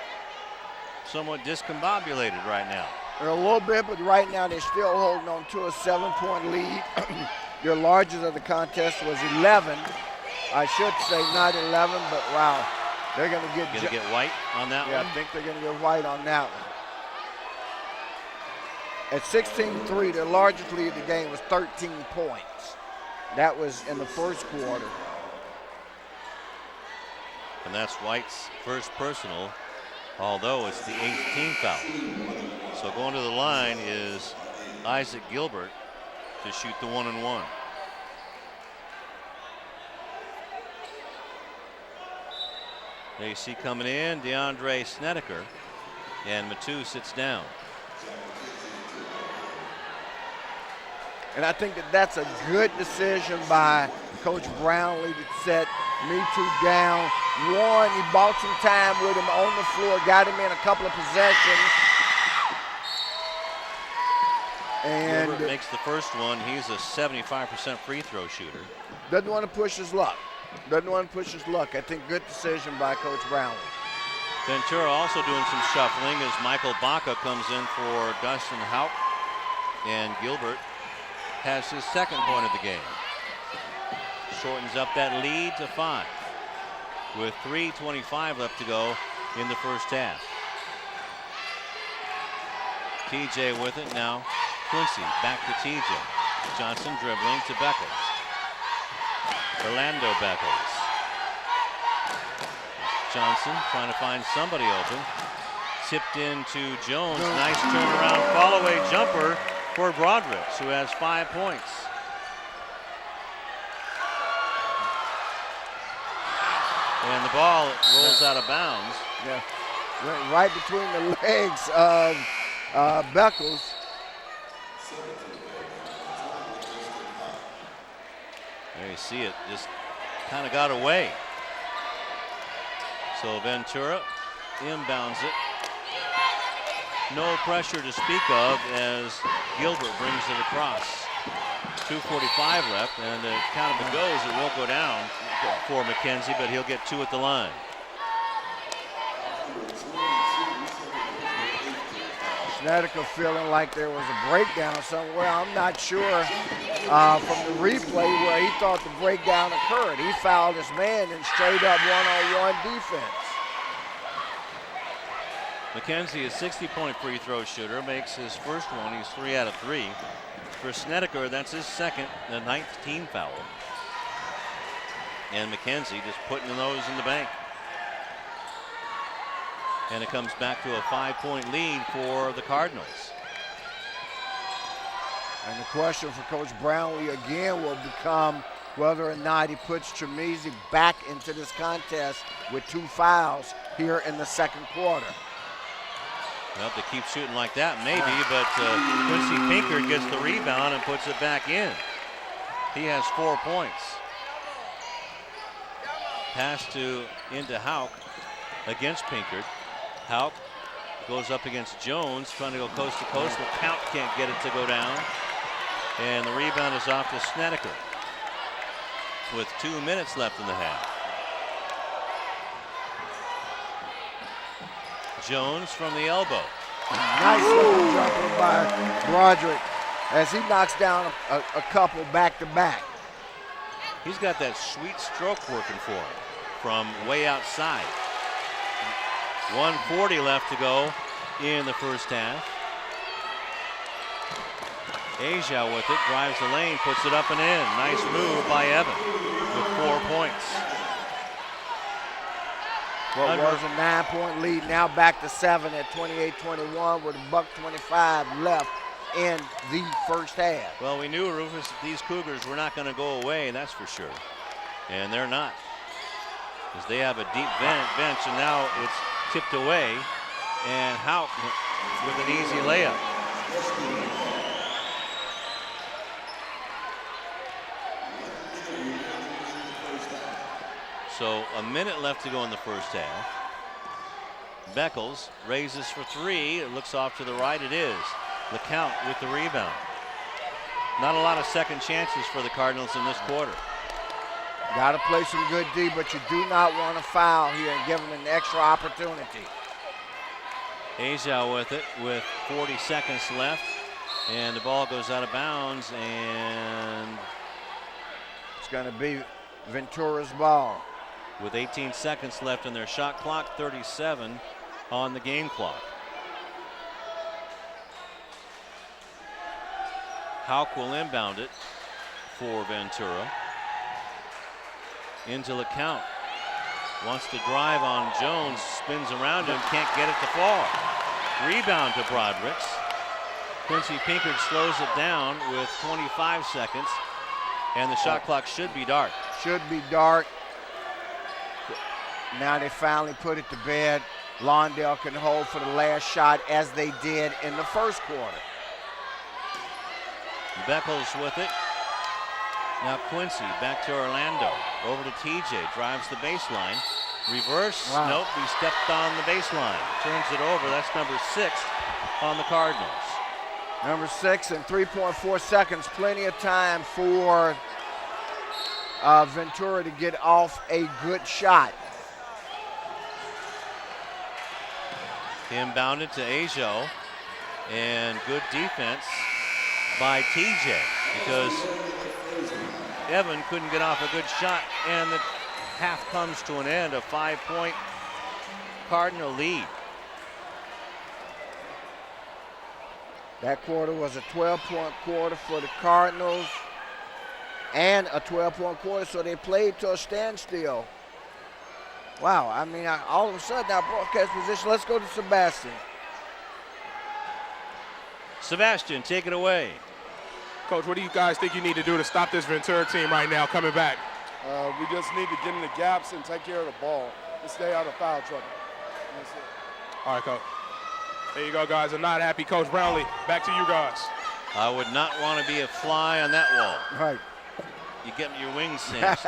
Speaker 1: somewhat discombobulated right now.
Speaker 2: They're a little bit, but right now they're still holding on to a 7-point lead. Their largest of the contest was 11. I should say not 11, but wow. They're going to get
Speaker 1: White on that one?
Speaker 2: Yeah, I think they're going to get White on that one. At 16-3, their largest lead of the game was 13 points. That was in the first quarter.
Speaker 1: And that's White's first personal, although it's the 18th foul. So going to the line is Isaac Gilbert to shoot the 1-and-1. There you see coming in DeAndre Snedeker, and Matu sits down.
Speaker 2: And I think that's a good decision by Coach Brownlee to set Me Too down. One, he bought some time with him on the floor, got him in a couple of possessions. And
Speaker 1: Gilbert makes the first one. He's a 75% free throw shooter.
Speaker 2: Doesn't want to push his luck. I think good decision by Coach Brownlee.
Speaker 1: Ventura also doing some shuffling as Michael Baca comes in for Dustin Houck. And Gilbert has his second point of the game. Shortens up that lead to 5 with 3:25 left to go in the first half. TJ with it now. Quincy back to TJ. Johnson dribbling to Beckles. Orlando Beckles. Johnson trying to find somebody open. tipped into Jones. Nice turnaround fall-away jumper for Brodricks, who has 5 points. And the ball rolls out of bounds.
Speaker 2: Yeah, went right between the legs of Beckles.
Speaker 1: There you see it, just kind of got away. So Ventura inbounds it. No pressure to speak of as Gilbert brings it across. 2:45 left, and the count of it goes, it won't go down for McKenzie, but he'll get 2 at the line.
Speaker 2: Snedeker feeling like there was a breakdown somewhere. I'm not sure from the replay where he thought the breakdown occurred. He fouled his man in straight up one-on-one defense.
Speaker 1: McKenzie, a 60-point free throw shooter, makes his first one. He's 3 out of 3. For Snedeker, that's his second, the 9th team foul. And McKenzie just putting those in the bank. And it comes back to a 5-point lead for the Cardinals.
Speaker 2: And the question for Coach Brownlee again will become whether or not he puts Tremisi back into this contest with 2 fouls here in the second quarter.
Speaker 1: Well, if they keep shooting like that, maybe, but Quincy Pinkard gets the rebound and puts it back in. He has 4 points. Pass into Hauk against Pinkard. Hauk goes up against Jones, trying to go coast to coast, but Count can't get it to go down. And the rebound is off to Snedeker with 2 minutes left in the half. Jones from the elbow.
Speaker 2: Nice looking jumper by Broderick as he knocks down a couple back to back.
Speaker 1: He's got that sweet stroke working for him from way outside. 1:40 left to go in the first half. Asia with it, drives the lane, puts it up and in. Nice move by Evan with 4 points.
Speaker 2: What was a 9-point lead, now back to 7 at 28-21 with $1:25 left in the first half.
Speaker 1: Well, we knew, Rufus, these Cougars were not going to go away, that's for sure. And they're not, because they have a deep bench, and now it's tipped away, and Hauk with an easy layup. So a minute left to go in the first half. Beckles raises for 3. It looks off to the right. It is. LeCount with the rebound. Not a lot of second chances for the Cardinals in this quarter.
Speaker 2: Got to play some good D, but you do not want to foul here and give them an extra opportunity.
Speaker 1: Asia with it with 40 seconds left, and the ball goes out of bounds, and
Speaker 2: it's going to be Ventura's ball.
Speaker 1: With 18 seconds left in their shot clock, 37 on the game clock. Hauk will inbound it for Ventura. Into LeCount. Wants to drive on Jones, spins around him, can't get it to fall. Rebound to Brodricks. Quincy Pinkard slows it down with 25 seconds, and the shot clock should be dark.
Speaker 2: Should be dark. Now they finally put it to bed. Lawndale can hold for the last shot as they did in the first quarter.
Speaker 1: Beckles with it. Now Quincy back to Orlando. Over to TJ, drives the baseline. Reverse, Nope, he stepped on the baseline. Turns it over, that's number 6 on the Cardinals.
Speaker 2: Number 6 in 3.4 seconds, plenty of time for Ventura to get off a good shot.
Speaker 1: Inbounded to Ajo, and good defense by TJ because Evan couldn't get off a good shot, and the half comes to an end, a 5-point Cardinal lead.
Speaker 2: That quarter was a 12-point quarter for the Cardinals and a 12-point quarter, so they played to a standstill. Wow, I mean, all of a sudden, our broadcast position, let's go to Sebastian.
Speaker 1: Sebastian, take it away.
Speaker 3: Coach, what do you guys think you need to do to stop this Ventura team right now coming back?
Speaker 7: We just need to get in the gaps and take care of the ball and stay out of foul trouble. That's it.
Speaker 3: All right, Coach. There you go, guys. I'm not happy. Coach Brownlee, back to you guys.
Speaker 1: I would not want to be a fly on that wall.
Speaker 2: Right.
Speaker 1: You get your wings singed.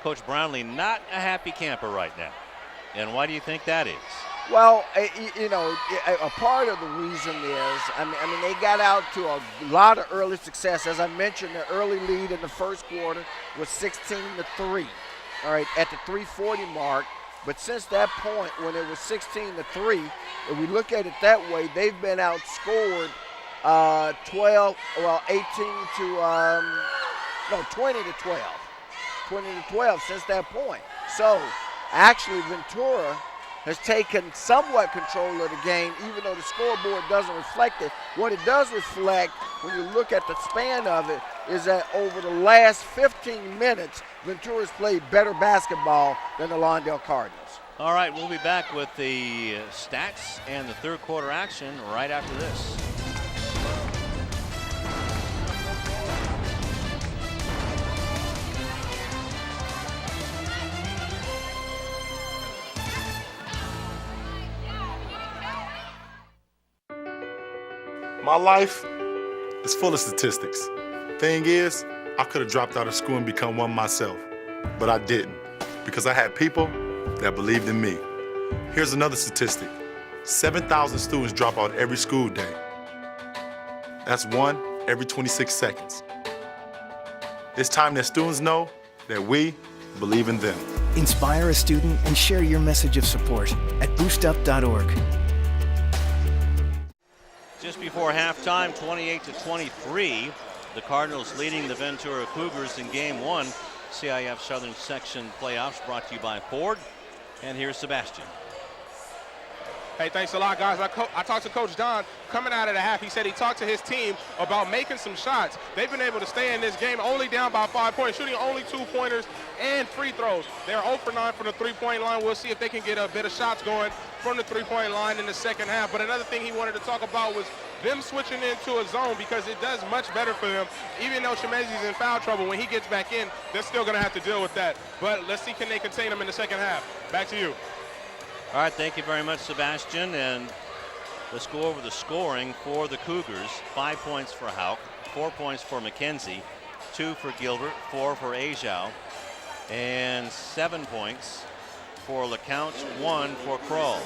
Speaker 1: Coach Brownlee, not a happy camper right now. And why do you think that is?
Speaker 2: Well, you know, a part of the reason is, I mean, they got out to a lot of early success. As I mentioned, the early lead in the first quarter was 16-3. All right, at the 3:40 mark. But since that point, when it was 16-3, if we look at it that way, they've been outscored 20 to 12. 20 to 12 since that point. So, actually, Ventura has taken somewhat control of the game, even though the scoreboard doesn't reflect it. What it does reflect, when you look at the span of it, is that over the last 15 minutes, Ventura's played better basketball than the Lawndale Cardinals.
Speaker 1: All right, we'll be back with the stats and the third quarter action right after this.
Speaker 8: My life is full of statistics. Thing is, I could have dropped out of school and become one myself, but I didn't because I had people that believed in me. Here's another statistic. 7,000 students drop out every school day. That's one every 26 seconds. It's time that students know that we believe in them.
Speaker 9: Inspire a student and share your message of support at boostup.org.
Speaker 1: Just before halftime, 28-23, the Cardinals leading the Ventura Cougars in game one. CIF Southern Section playoffs brought to you by Ford. And here's Sebastian.
Speaker 3: Hey, thanks a lot, guys. I talked to Coach Don coming out of the half. He said he talked to his team about making some shots. They've been able to stay in this game only down by 5 points, shooting only 2-pointers and free throws. They're 0 for 9 from the three-point line. We'll see if they can get a bit of shots going from the three-point line in the second half. But another thing he wanted to talk about was them switching into a zone because it does much better for them. Even though Chimezi's in foul trouble, when he gets back in, they're still going to have to deal with that. But let's see, can they contain him in the second half? Back to you.
Speaker 1: All right, thank you very much, Sebastian. And let's go over the scoring for the Cougars. 5 points for Houck, 4 points for McKenzie, 2 for Gilbert, 4 for Ajau, and 7 points for LeCount, 1 for Kroll.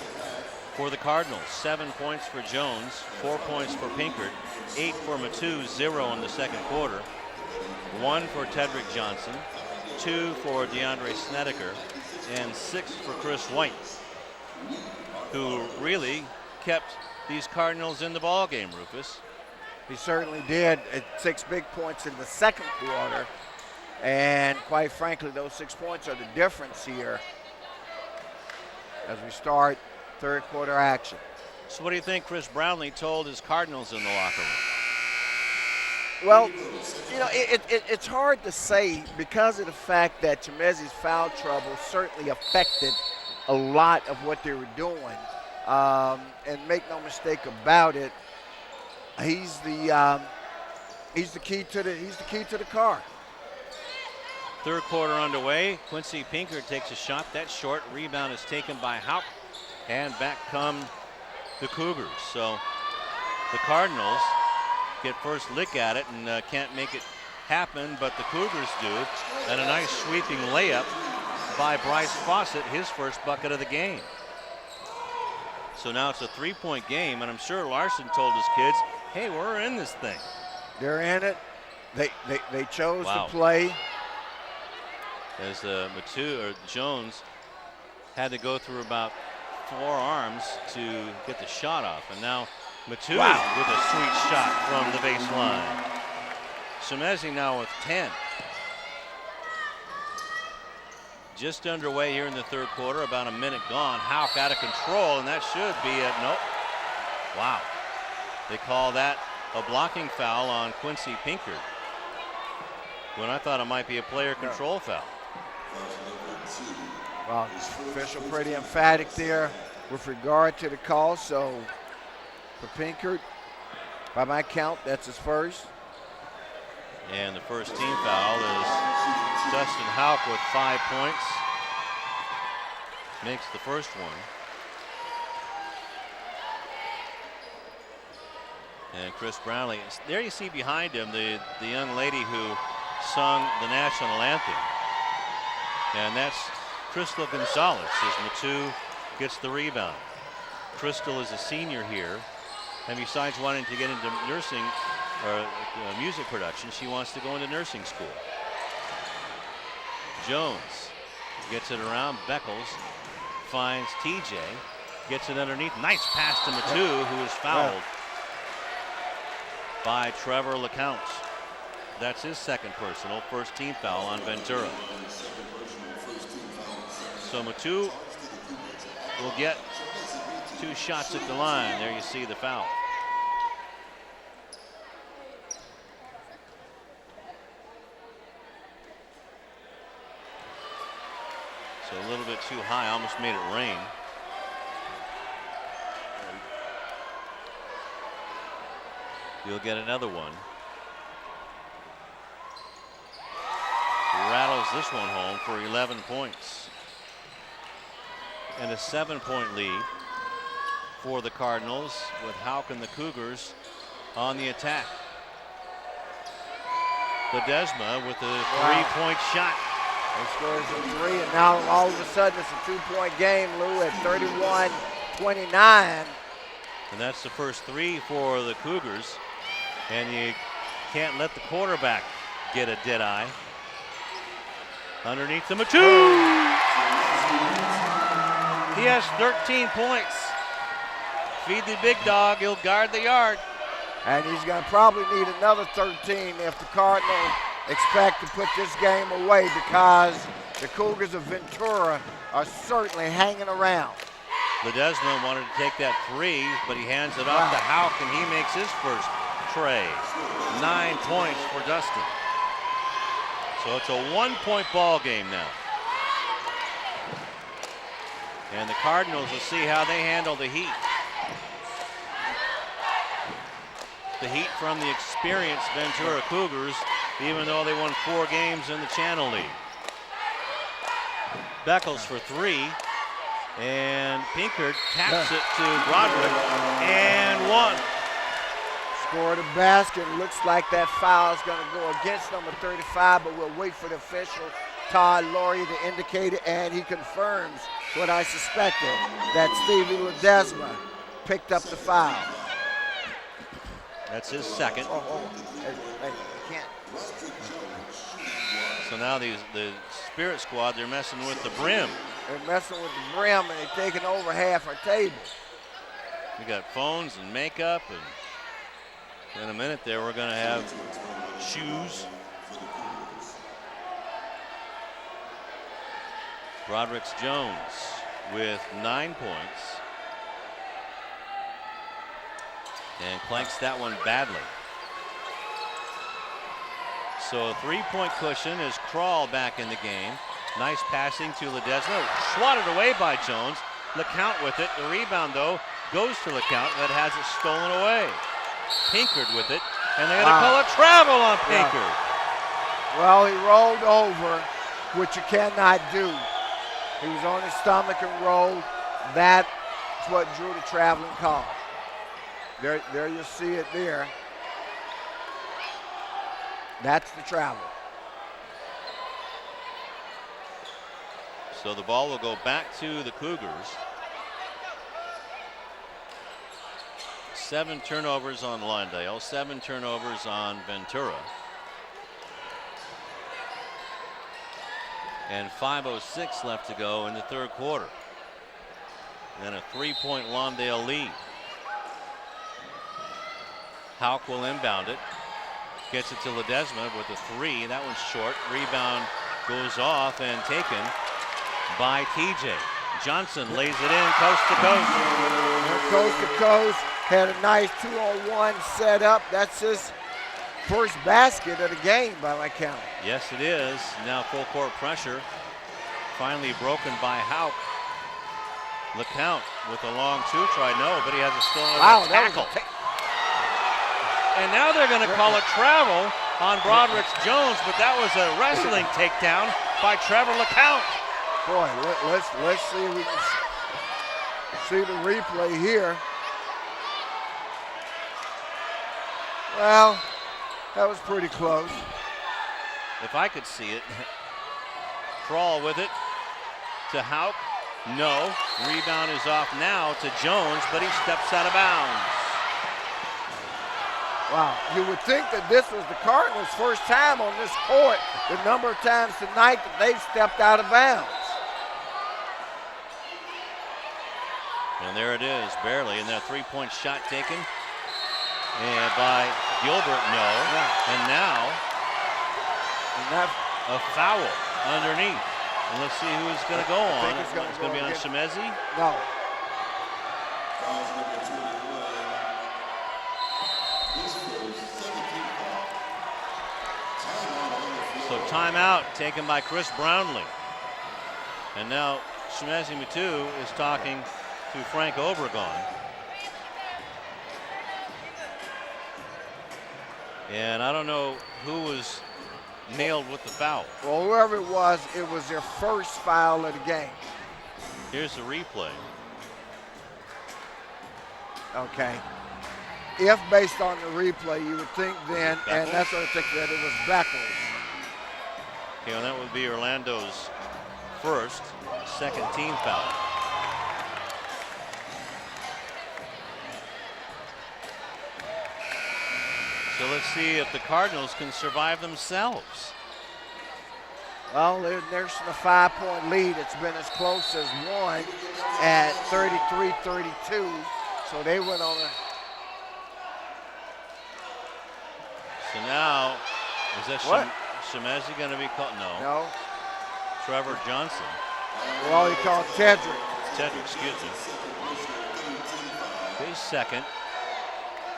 Speaker 1: For the Cardinals, 7 points for Jones, 4 points for Pinkert, 8 for Matu, 0 in the second quarter, 1 for Tedrick Johnson, 2 for DeAndre Snedeker, and 6 for Chris White, who really kept these Cardinals in the ball game, Rufus.
Speaker 2: He certainly did. 6 big points in the second quarter. And quite frankly, those 6 points are the difference here as we start third quarter action.
Speaker 1: So what do you think Chris Brownlee told his Cardinals in the locker room?
Speaker 2: Well, you know, it's hard to say because of the fact that Chimezi's foul trouble certainly affected a lot of what they were doing. And make no mistake about it, he's the key to the car.
Speaker 1: Third quarter underway. Quincy Pinkert takes a shot. That's short. Rebound is taken by Houck. And back come the Cougars. So the Cardinals get first lick at it and can't make it happen, but the Cougars do. And a nice sweeping layup by Bryce Fawcett, his first bucket of the game. So now it's a 3-point game, and I'm sure Larson told his kids, hey, we're in this thing.
Speaker 2: They're in it. They chose
Speaker 1: Wow.
Speaker 2: to play.
Speaker 1: As Matu or Jones had to go through about 4 arms to get the shot off, and now Matu with a sweet shot from the baseline. Chimezi now with 10. Just underway here in the third quarter, about a minute gone. Houck out of control, and that should be it. Nope. Wow. They call that a blocking foul on Quincy Pinkert, when I thought it might be a player control foul.
Speaker 2: Well, official pretty emphatic there with regard to the call. So for Pinkert, by my count, that's his first.
Speaker 1: And the first team foul is Dustin Houck with 5 points. Makes the first one. And Chris Brownlee, there you see behind him the young lady who sung the national anthem. And that's Crystal Gonzalez as Matu gets the rebound. Crystal is a senior here, and besides wanting to get into nursing or music production, she wants to go into nursing school. Jones gets it around. Beckles finds TJ, gets it underneath. Nice pass to Matu, who is fouled by Trevor LeCount. That's his second personal, first team foul on Ventura. So Matu will get 2 shots at the line. There you see the foul. So a little bit too high, almost made it rain. You'll get another one. Rattles this one home for 11 points. And a 7-point lead for the Cardinals with Houck and the Cougars on the attack. Ledesma with a 3-point shot.
Speaker 2: He scores a 3, and now all of a sudden it's a 2-point game, Lou, at 31-29.
Speaker 1: And that's the first 3 for the Cougars. And you can't let the quarterback get a dead eye. Underneath the Matu. He has 13 points. Feed the big dog, he'll guard the yard.
Speaker 2: And he's going to probably need another 13 if the Cardinals expect to put this game away, because the Cougars of Ventura are certainly hanging around.
Speaker 1: Ledesma wanted to take that 3, but he hands it off to Houck, and he makes his first tray. 9 points for Dustin. So it's a 1-point ball game now. And the Cardinals will see how they handle the heat. The heat from the experienced Ventura Cougars, even though they won 4 games in the Channel League. Beckles for 3, and Pinkert taps it to Broderick, and 1.
Speaker 2: Scored a basket. Looks like that foul is going to go against number 35, but we'll wait for the official, Todd Laurie, to indicate it, and he confirms what I suspected, that Stevie Ledesma picked up the foul.
Speaker 1: That's his second.
Speaker 2: Hey, can't.
Speaker 1: So now the Spirit squad, they're messing with the brim.
Speaker 2: They're messing with the brim, and they're taking over half our table.
Speaker 1: We got phones and makeup, and in a minute there we're going to have shoes. Broderick Jones with 9 points. And clanks that one badly. So a 3-point cushion is Crawl back in the game. Nice passing to Ledesma. Swatted away by Jones. LeCount with it. The rebound, though, goes to LeCount, that has it stolen away. Pinkard with it. And they're going to call a travel on Pinkard.
Speaker 2: Well, he rolled over, which you cannot do. He was on his stomach and rolled. That's what drew the traveling call. There you see it there. That's the travel.
Speaker 1: So the ball will go back to the Cougars. 7 turnovers on Lawndale, 7 turnovers on Ventura. And 5:06 left to go in the third quarter. And a 3-point Lawndale lead. Houck will inbound it. Gets it to Ledesma with a 3. That one's short. Rebound goes off and taken by TJ. Johnson lays it in coast to coast.
Speaker 2: Coast to coast. Had a nice 2-on-1 set up. That's his first basket of the game by my count.
Speaker 1: Yes, it is. Now full court pressure Finally broken by Hauk. LeCount with a long two try. No, but he has a still another tackle. And now they're going to call a travel on Broderick Jones, but that was a wrestling takedown by Trevor LeCount.
Speaker 2: Boy, let's see if we can see the replay here. Well, that was pretty close.
Speaker 1: If I could see it. Crawl with it to Hauk. No. Rebound is off now to Jones, but he steps out of bounds.
Speaker 2: Wow, you would think that this was the Cardinals' first time on this court, the number of times tonight that they've stepped out of bounds.
Speaker 1: And there it is, barely, and that three-point shot taken and by Gilbert, no. Yeah. And now a foul underneath. And let's see who it's going to go on. It's going to be on Shemezi?
Speaker 2: No.
Speaker 1: So timeout taken by Chris Brownlee. And now Shemezi Mutu is talking to Frank Obregon. And I don't know who was nailed with the foul.
Speaker 2: Well, whoever it was their first foul of the game.
Speaker 1: Here's the replay.
Speaker 2: Okay. If based on the replay, you would think then,
Speaker 1: Beckles?
Speaker 2: and that's what I think that it was Beckles.
Speaker 1: Okay, well, that would be Orlando's first, second team foul. So let's see if the Cardinals can survive themselves.
Speaker 2: Well, they're nursing a 5-point lead. It's been as close as one at 33-32. So they went on a.
Speaker 1: So now, is that
Speaker 2: What?
Speaker 1: Shemezi going to be called? No.
Speaker 2: No.
Speaker 1: Trevor Johnson.
Speaker 2: Well, he called Tedrick.
Speaker 1: Tedrick, excuse me. His second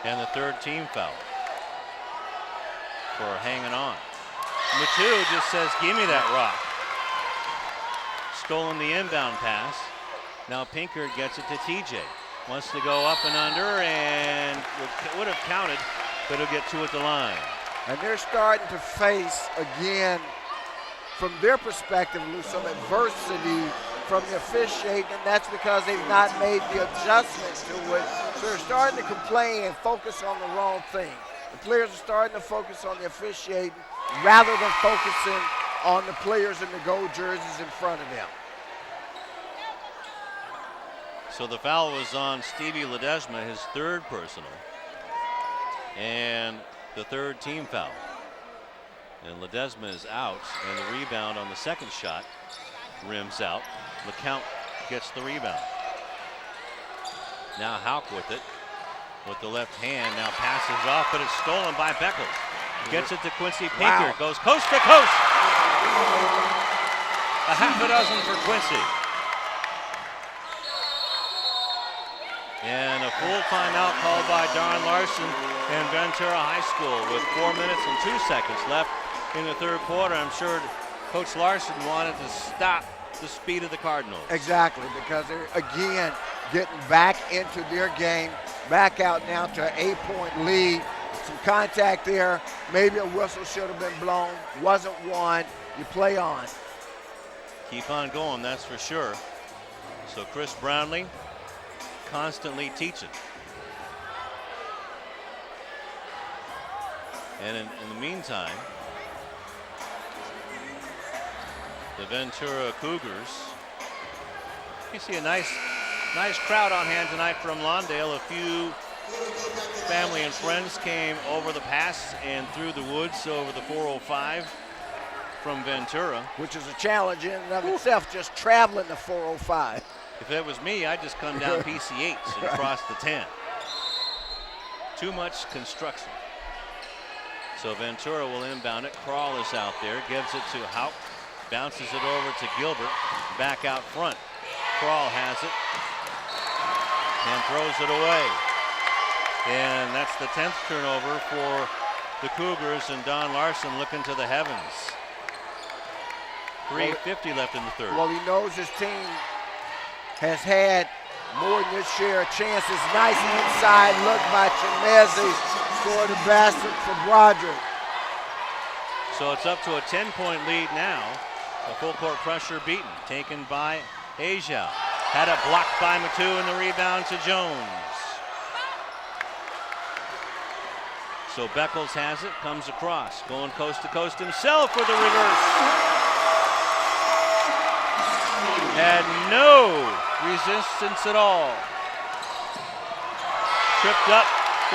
Speaker 1: and the third team foul for hanging on. Mutu just says, give me that rock. Stolen the inbound pass. Now Pinkard gets it to TJ. Wants to go up and under and would have counted, but he'll get two at the line.
Speaker 2: And they're starting to face, again, from their perspective, lose some adversity from the officiating, and that's because they've not made the adjustments to it. So they're starting to complain and focus on the wrong thing. The players are starting to focus on the officiating rather than focusing on the players in the gold jerseys in front of them.
Speaker 1: So the foul was on Stevie Ledesma, his third personal, and the third team foul. And Ledesma is out, and the rebound on the second shot rims out. LeCount gets the rebound. Now Hauk with it, with the left hand, now passes off, but it's stolen by Beckles. Gets it to Quincy Pinkard, goes coast to coast. A half a dozen for Quincy. And a full timeout called by Don Larson and Ventura High School with 4 minutes and 2 seconds left in the third quarter. I'm sure Coach Larson wanted to stop the speed of the Cardinals.
Speaker 2: Exactly, because they're, again, getting back into their game, back out now to an 8-point lead. Some contact there. Maybe a whistle should have been blown. Wasn't one. You play on.
Speaker 1: Keep on going, that's for sure. So Chris Brownlee constantly teaching. And in the meantime, the Ventura Cougars, you see a nice crowd on hand tonight from Lawndale. A few family and friends came over the pass and through the woods over the 405 from Ventura.
Speaker 2: Which is a challenge in and of itself, just traveling the 405.
Speaker 1: If it was me, I'd just come down PC8 and cross the 10. Too much construction. So Ventura will inbound it. Crawl is out there, gives it to Hauk, bounces it over to Gilbert, back out front. Crawl has it and throws it away. And that's the 10th turnover for the Cougars, and Don Larson looking to the heavens. 3:50 left in the third.
Speaker 2: Well, he knows his team has had more than his share of chances. Nice inside look by Chimezi. Scored a basket for Broderick.
Speaker 1: So it's up to a 10-point lead now. The full court pressure beaten, taken by Asia. Had it blocked by Matu and the rebound to Jones. So Beckles has it, comes across, going coast to coast himself with a reverse. Had no resistance at all. Tripped up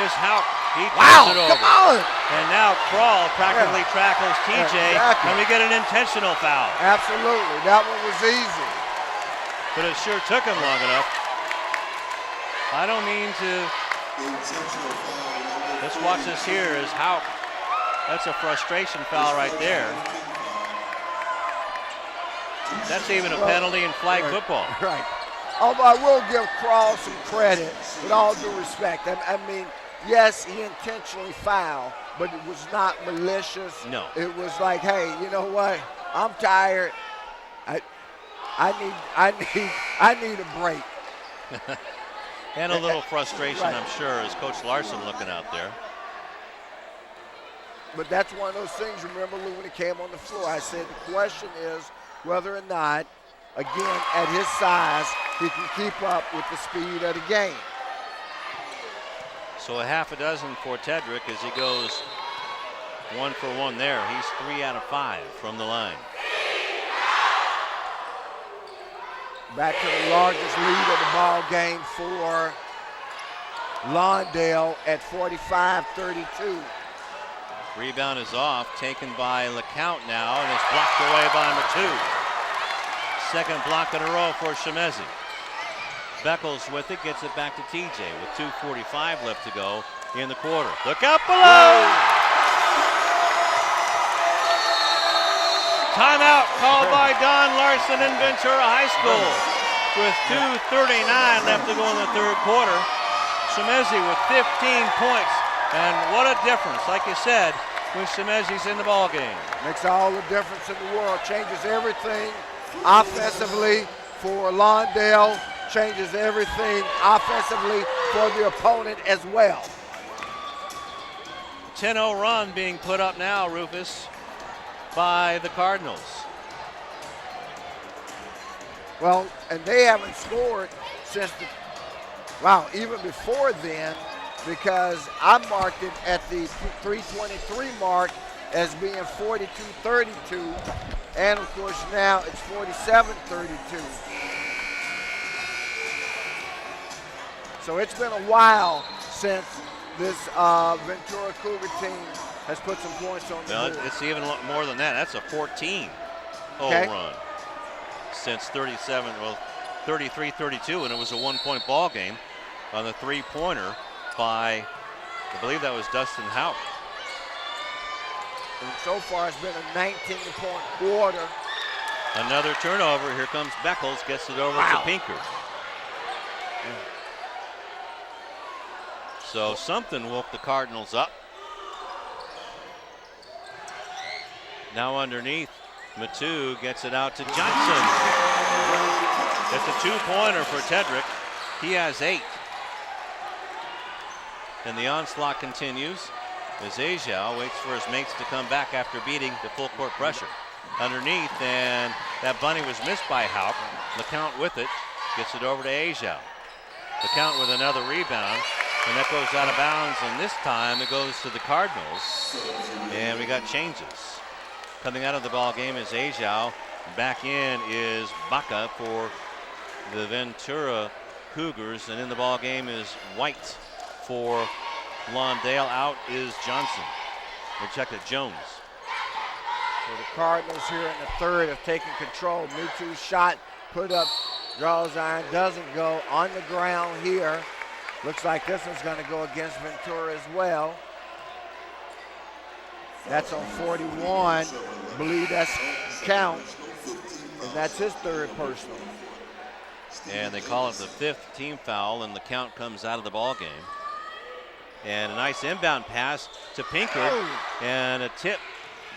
Speaker 1: is Houck. He turns it over.
Speaker 2: Come on!
Speaker 1: And now Crawl practically tackles TJ,
Speaker 2: Exactly.
Speaker 1: and we get an intentional foul.
Speaker 2: Absolutely, that one was easy.
Speaker 1: But it sure took him long enough. I don't mean to. Let's watch this here as Houck. That's a frustration foul right there. That's even a penalty in flag football.
Speaker 2: Right. Although I will give Crawl some credit, with all due respect. I mean, yes, he intentionally fouled, but it was not malicious.
Speaker 1: No.
Speaker 2: It was like, hey, you know what? I'm tired. I need a break.
Speaker 1: And a little frustration, I'm sure, as Coach Larson looking out there.
Speaker 2: But that's one of those things, remember, Lou, when he came on the floor, I said the question is whether or not, again, at his size, he can keep up with the speed of the game.
Speaker 1: So a half a dozen for Tedrick as he goes 1 for 1 there. He's 3 out of 5 from the line.
Speaker 2: Back to the largest lead of the ball game for Lawndale at 45-32.
Speaker 1: Rebound is off, taken by LeCount now, and it's blocked away by Matu. Second block in a row for Chimezi. Beckles with it, gets it back to TJ with 2:45 left to go in the quarter. Look out below! Timeout called by Don Larson in Ventura High School with 2:39 left to go in the third quarter. Chimezi with 15 points, and what a difference, like you said, when Chimezi's in the ball game.
Speaker 2: Makes all the difference in the world. Changes everything offensively for Lawndale. Changes everything offensively for the opponent as well.
Speaker 1: 10-0 run being put up now, Rufus, by the Cardinals.
Speaker 2: Well, and they haven't scored since even before then, because I marked it at the 3:23 mark as being 42-32, and of course now it's 47-32. So it's been a while since this Ventura Cougar team has put some points on the board.
Speaker 1: It's even more than that. That's a 14-0 run since 33-32, and it was a 1-point ball game on the three-pointer by, I believe that was Dustin Houck.
Speaker 2: And so far it's been a 19-point quarter.
Speaker 1: Another turnover. Here comes Beckles, gets it over to Pinker. So something woke the Cardinals up. Now underneath, Matu gets it out to Johnson. It's a 2-pointer for Tedrick. He has 8. And the onslaught continues as Asia waits for his mates to come back after beating the full court pressure. Underneath, and that bunny was missed by Houck. LeCount with it, gets it over to Asia. LeCount with another rebound, and that goes out of bounds, and this time it goes to the Cardinals. And we got changes. Coming out of the ball game is Asia. Back in is Baca for the Ventura Cougars, and in the ball game is White for Lawndale. Out is Johnson. We check it, Jones.
Speaker 2: So the Cardinals here in the third have taken control. Mutu's shot put up, draws iron, doesn't go. On the ground here. Looks like this one's going to go against Ventura as well. That's on 41. I believe that's count. And that's his third personal.
Speaker 1: And they call it the 5th team foul, and the count comes out of the ball game. And a nice inbound pass to Pinker, and a tip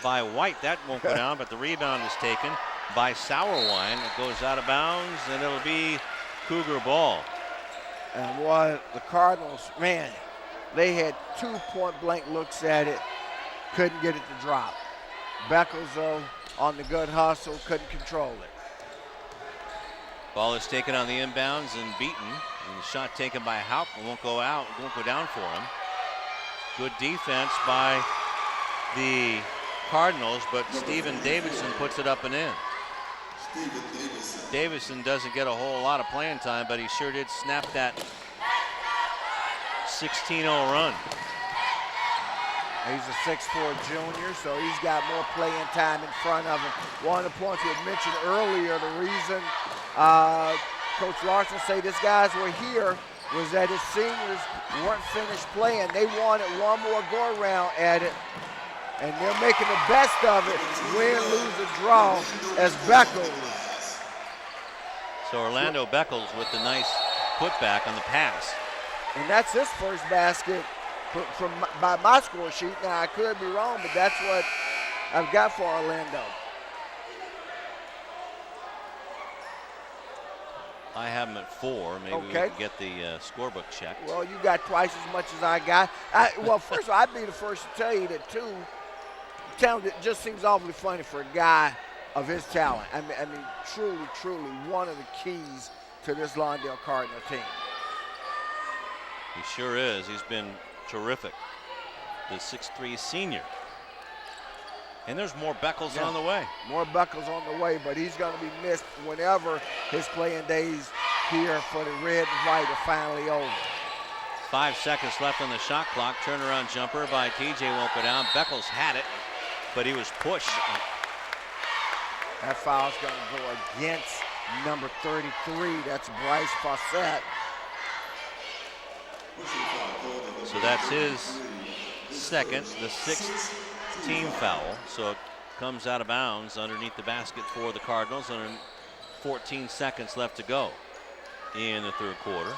Speaker 1: by White. That won't go down, but the rebound is taken by Sourwine. It goes out of bounds, and it'll be Cougar ball.
Speaker 2: And what the Cardinals, man, they had 2 point-blank looks at it, couldn't get it to drop. Beckles, though, on the good hustle, couldn't control it.
Speaker 1: Ball is taken on the inbounds and beaten. And the shot taken by Haupt won't go out, won't go down for him. Good defense by the Cardinals, but Stephen Davidson puts it up and in. Davidson doesn't get a whole lot of playing time, but he sure did snap that 16-0 run.
Speaker 2: He's a 6'4" junior, so he's got more playing time in front of him. One of the points we had mentioned earlier, the reason Coach Larson said his guys were here was that his seniors weren't finished playing. They wanted one more go-around at it, and they're making the best of it, win, lose, or draw, as Beckles.
Speaker 1: So Orlando Beckles with the nice putback on the pass.
Speaker 2: And that's his first basket by my score sheet. Now, I could be wrong, but that's what I've got for Orlando.
Speaker 1: I have him at 4. Maybe we can get the scorebook checked.
Speaker 2: Well, you got twice as much as I got. Well, first of all, I'd be the first to tell you that, too, it just seems awfully funny for a guy of his talent. I mean, truly, truly one of the keys to this Lawndale Cardinal team.
Speaker 1: He sure is. He's been terrific. The 6'3" senior. And there's more Beckles on the way.
Speaker 2: More Beckles on the way, but he's going to be missed whenever his playing days here for the red and white are finally over.
Speaker 1: 5 seconds left on the shot clock. Turnaround jumper by TJ won't go down. Beckles had it, but he was pushed.
Speaker 2: That foul's going to go against number 33. That's Bryce Fawcett.
Speaker 1: So that's his second, the 6th team foul. So it comes out of bounds underneath the basket for the Cardinals. Under 14 seconds left to go in the third quarter.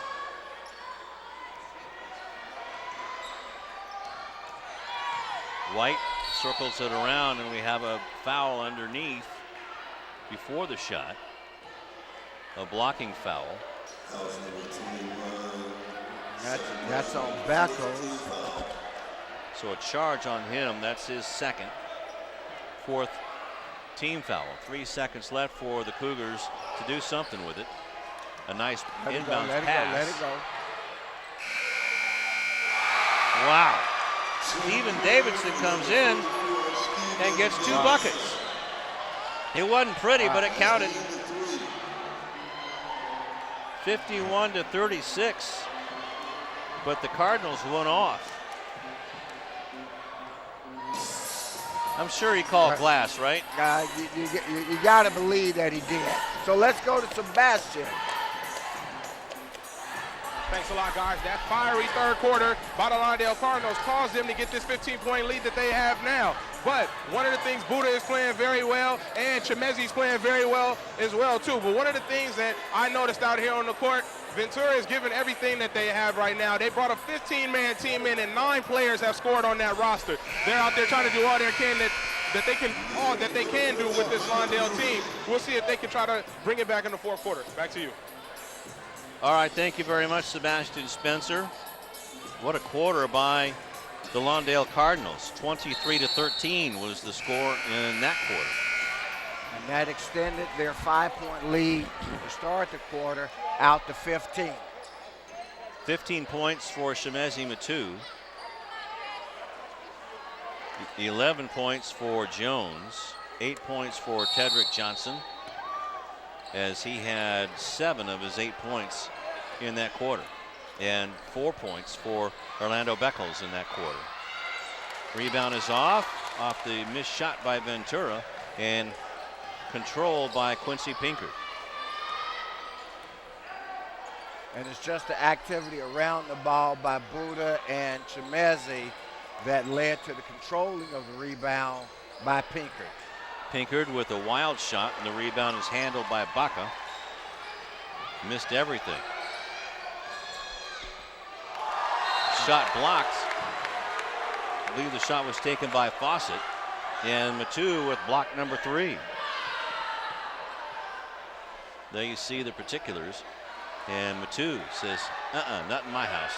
Speaker 1: White circles it around, and we have a foul underneath before the shot. A blocking foul.
Speaker 2: That's on Beckles.
Speaker 1: So a charge on him. That's his second. 4th team foul. 3 seconds left for the Cougars to do something with it. A nice inbound pass.
Speaker 2: Let it go.
Speaker 1: Wow. Stephen Davidson comes in and gets 2 buckets. It wasn't pretty, but it counted. 51-36. But the Cardinals went off. I'm sure he called glass, right?
Speaker 2: You got to believe that he did. So let's go to Sebastian.
Speaker 3: Thanks a lot, guys. That fiery third quarter by the Lawndale Cardinals caused them to get this 15-point lead that they have now. But one of the things, Buddha is playing very well, and Chimezi's playing very well as well, too. But one of the things that I noticed out here on the court, Ventura is giving everything that they have right now. They brought a 15-man team in, and 9 players have scored on that roster. They're out there trying to do all they can that they can do with this Lawndale team. We'll see if they can try to bring it back in the fourth quarter. Back to you.
Speaker 1: All right, thank you very much, Sebastian Spencer. What a quarter by the Lawndale Cardinals. 23-13 was the score in that quarter.
Speaker 2: And that extended their 5-point lead to start the quarter out to 15.
Speaker 1: 15 points for Shemezi Matu. 11 points for Jones. 8 points for Tedrick Johnson, as he had 7 of his 8 points in that quarter, and 4 points for Orlando Beckles in that quarter. Rebound is off the missed shot by Ventura, and controlled by Quincy Pinkert.
Speaker 2: And it's just the activity around the ball by Buddha and Chimezi that led to the controlling of the rebound by Pinkert.
Speaker 1: Pinkert with a wild shot, and the rebound is handled by Baca. Missed everything. Shot blocked. I believe the shot was taken by Fawcett, and Matu with block number 3. There you see the particulars. And Matu says, not in my house.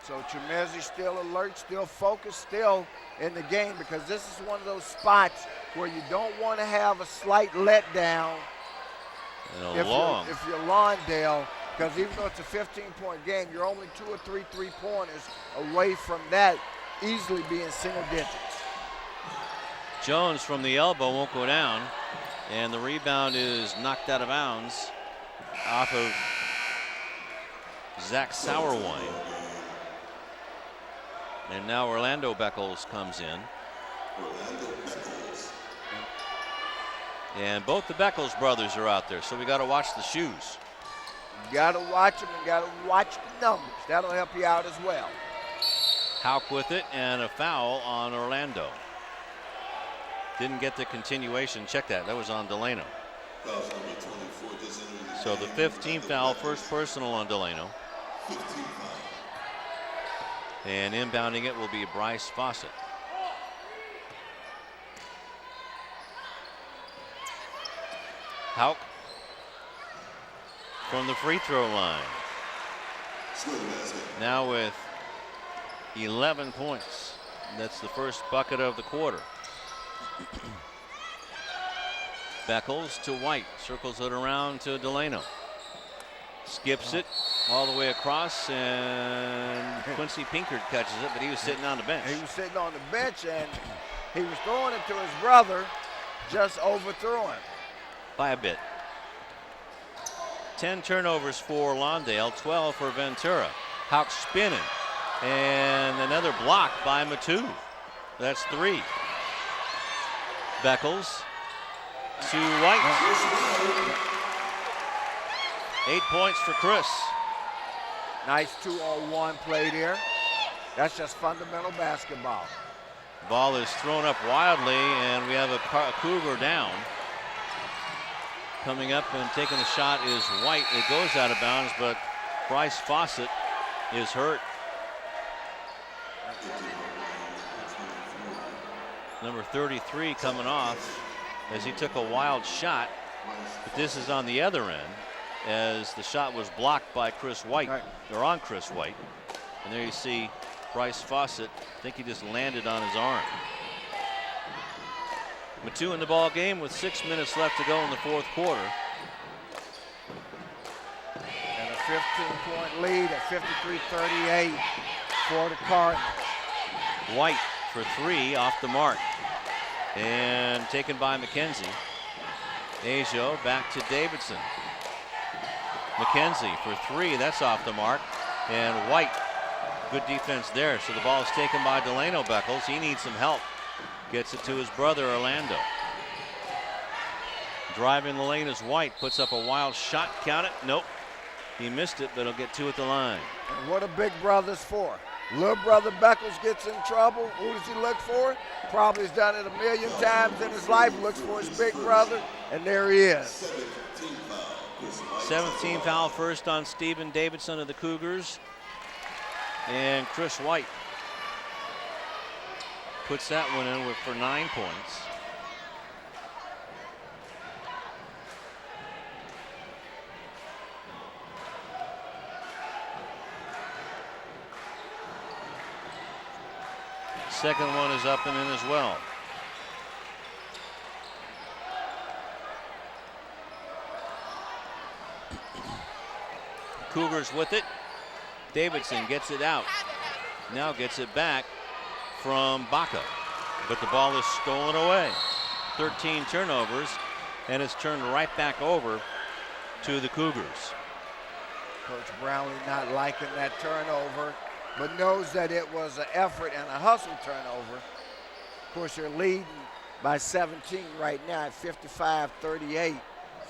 Speaker 2: So Chemezi still alert, still focused, still in the game, because this is one of those spots where you don't want to have a slight letdown if you're Lawndale, because even though it's a 15-point game, you're only 2 or 3 three-pointers away from that easily being single digits.
Speaker 1: Jones from the elbow won't go down, and the rebound is knocked out of bounds off of Zach Sauerwine. And now Orlando Beckles comes in. And both the Beckles brothers are out there, so we got to watch the shoes.
Speaker 2: You got to watch them and got to watch the numbers. That'll help you out as well.
Speaker 1: Hauk with it, and a foul on Orlando. Didn't get the continuation. Check that. That was on Delano. So the 15th foul, first personal on Delano. And inbounding it will be Bryce Fawcett. Hauk from the free throw line. Now with 11 points. That's the first bucket of the quarter. Beckles to White, circles it around to Delano. Skips it all the way across, and Quincy Pinkard catches it, but he was sitting on the bench.
Speaker 2: He was sitting on the bench, and he was throwing it to his brother, just overthrew him.
Speaker 1: By a bit. 10 turnovers for Lawndale, 12 for Ventura. Hauk spinning, and another block by Matu. That's 3. Beckles to White. 8 points for Chris.
Speaker 2: Nice 2-on-1 play there. That's just fundamental basketball.
Speaker 1: Ball is thrown up wildly, and we have a Cougar down. Coming up and taking the shot is White. It goes out of bounds, but Bryce Fawcett is hurt. Number 33 coming off as he took a wild shot, but this is on the other end as the shot was blocked by Chris White, or on Chris White. And there you see Bryce Fawcett. I think he just landed on his arm. Matu in the ball game with 6 minutes left to go in the fourth quarter.
Speaker 2: And a 15-point lead at 53-38 for the Cardinals.
Speaker 1: White for 3 off the mark. And taken by McKenzie. Ajo back to Davidson. McKenzie for 3, that's off the mark. And White, good defense there. So the ball is taken by Delano Beckles. He needs some help. Gets it to his brother Orlando. Driving the lane is White, puts up a wild shot, count it, nope. He missed it, but he'll get 2 at the line.
Speaker 2: And what are big brothers for? Little brother Beckles gets in trouble. Who does he look for? Probably has done it a million times in his life. Looks for his big brother, and there he is.
Speaker 1: 17th foul first on Stephen Davidson of the Cougars. And Chris White puts that one in for 9 points. Second one is up and in as well. Cougars with it. Davidson gets it out. Now gets it back from Baca, but the ball is stolen away. 13 turnovers, and it's turned right back over to the Cougars.
Speaker 2: Coach Brownlee not liking that turnover, but knows that it was an effort and a hustle turnover. Of course, they're leading by 17 right now at 55-38,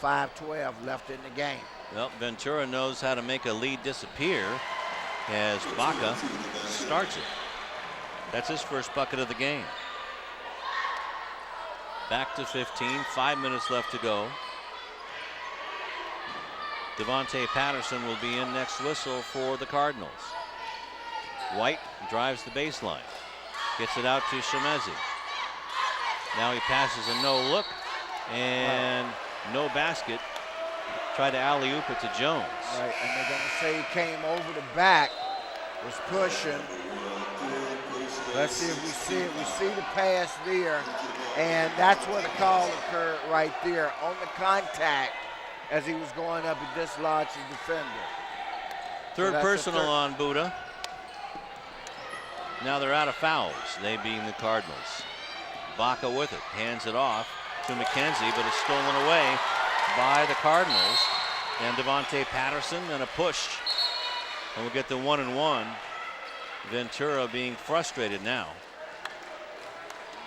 Speaker 2: 5:12 left in the game.
Speaker 1: Well, Ventura knows how to make a lead disappear as Baca starts it. That's his first bucket of the game. Back to 15, 5 minutes left to go. Devontae Patterson will be in next whistle for the Cardinals. White drives the baseline, gets it out to Chemezi. Now he passes a no look and no basket Tried to alley-oop it to Jones.
Speaker 2: Right, and they're going to say he came over the back, was pushing. Let's see if we see it. We see the pass there, and that's where the call occurred right there on the contact as he was going up and dislodged the defender.
Speaker 1: Third personal on Buddha. Now they're out of fouls, they being the Cardinals. Baca with it, hands it off to McKenzie, but it's stolen away by the Cardinals. And Devontae Patterson and a push. And we'll get the 1-and-1. Ventura being frustrated now.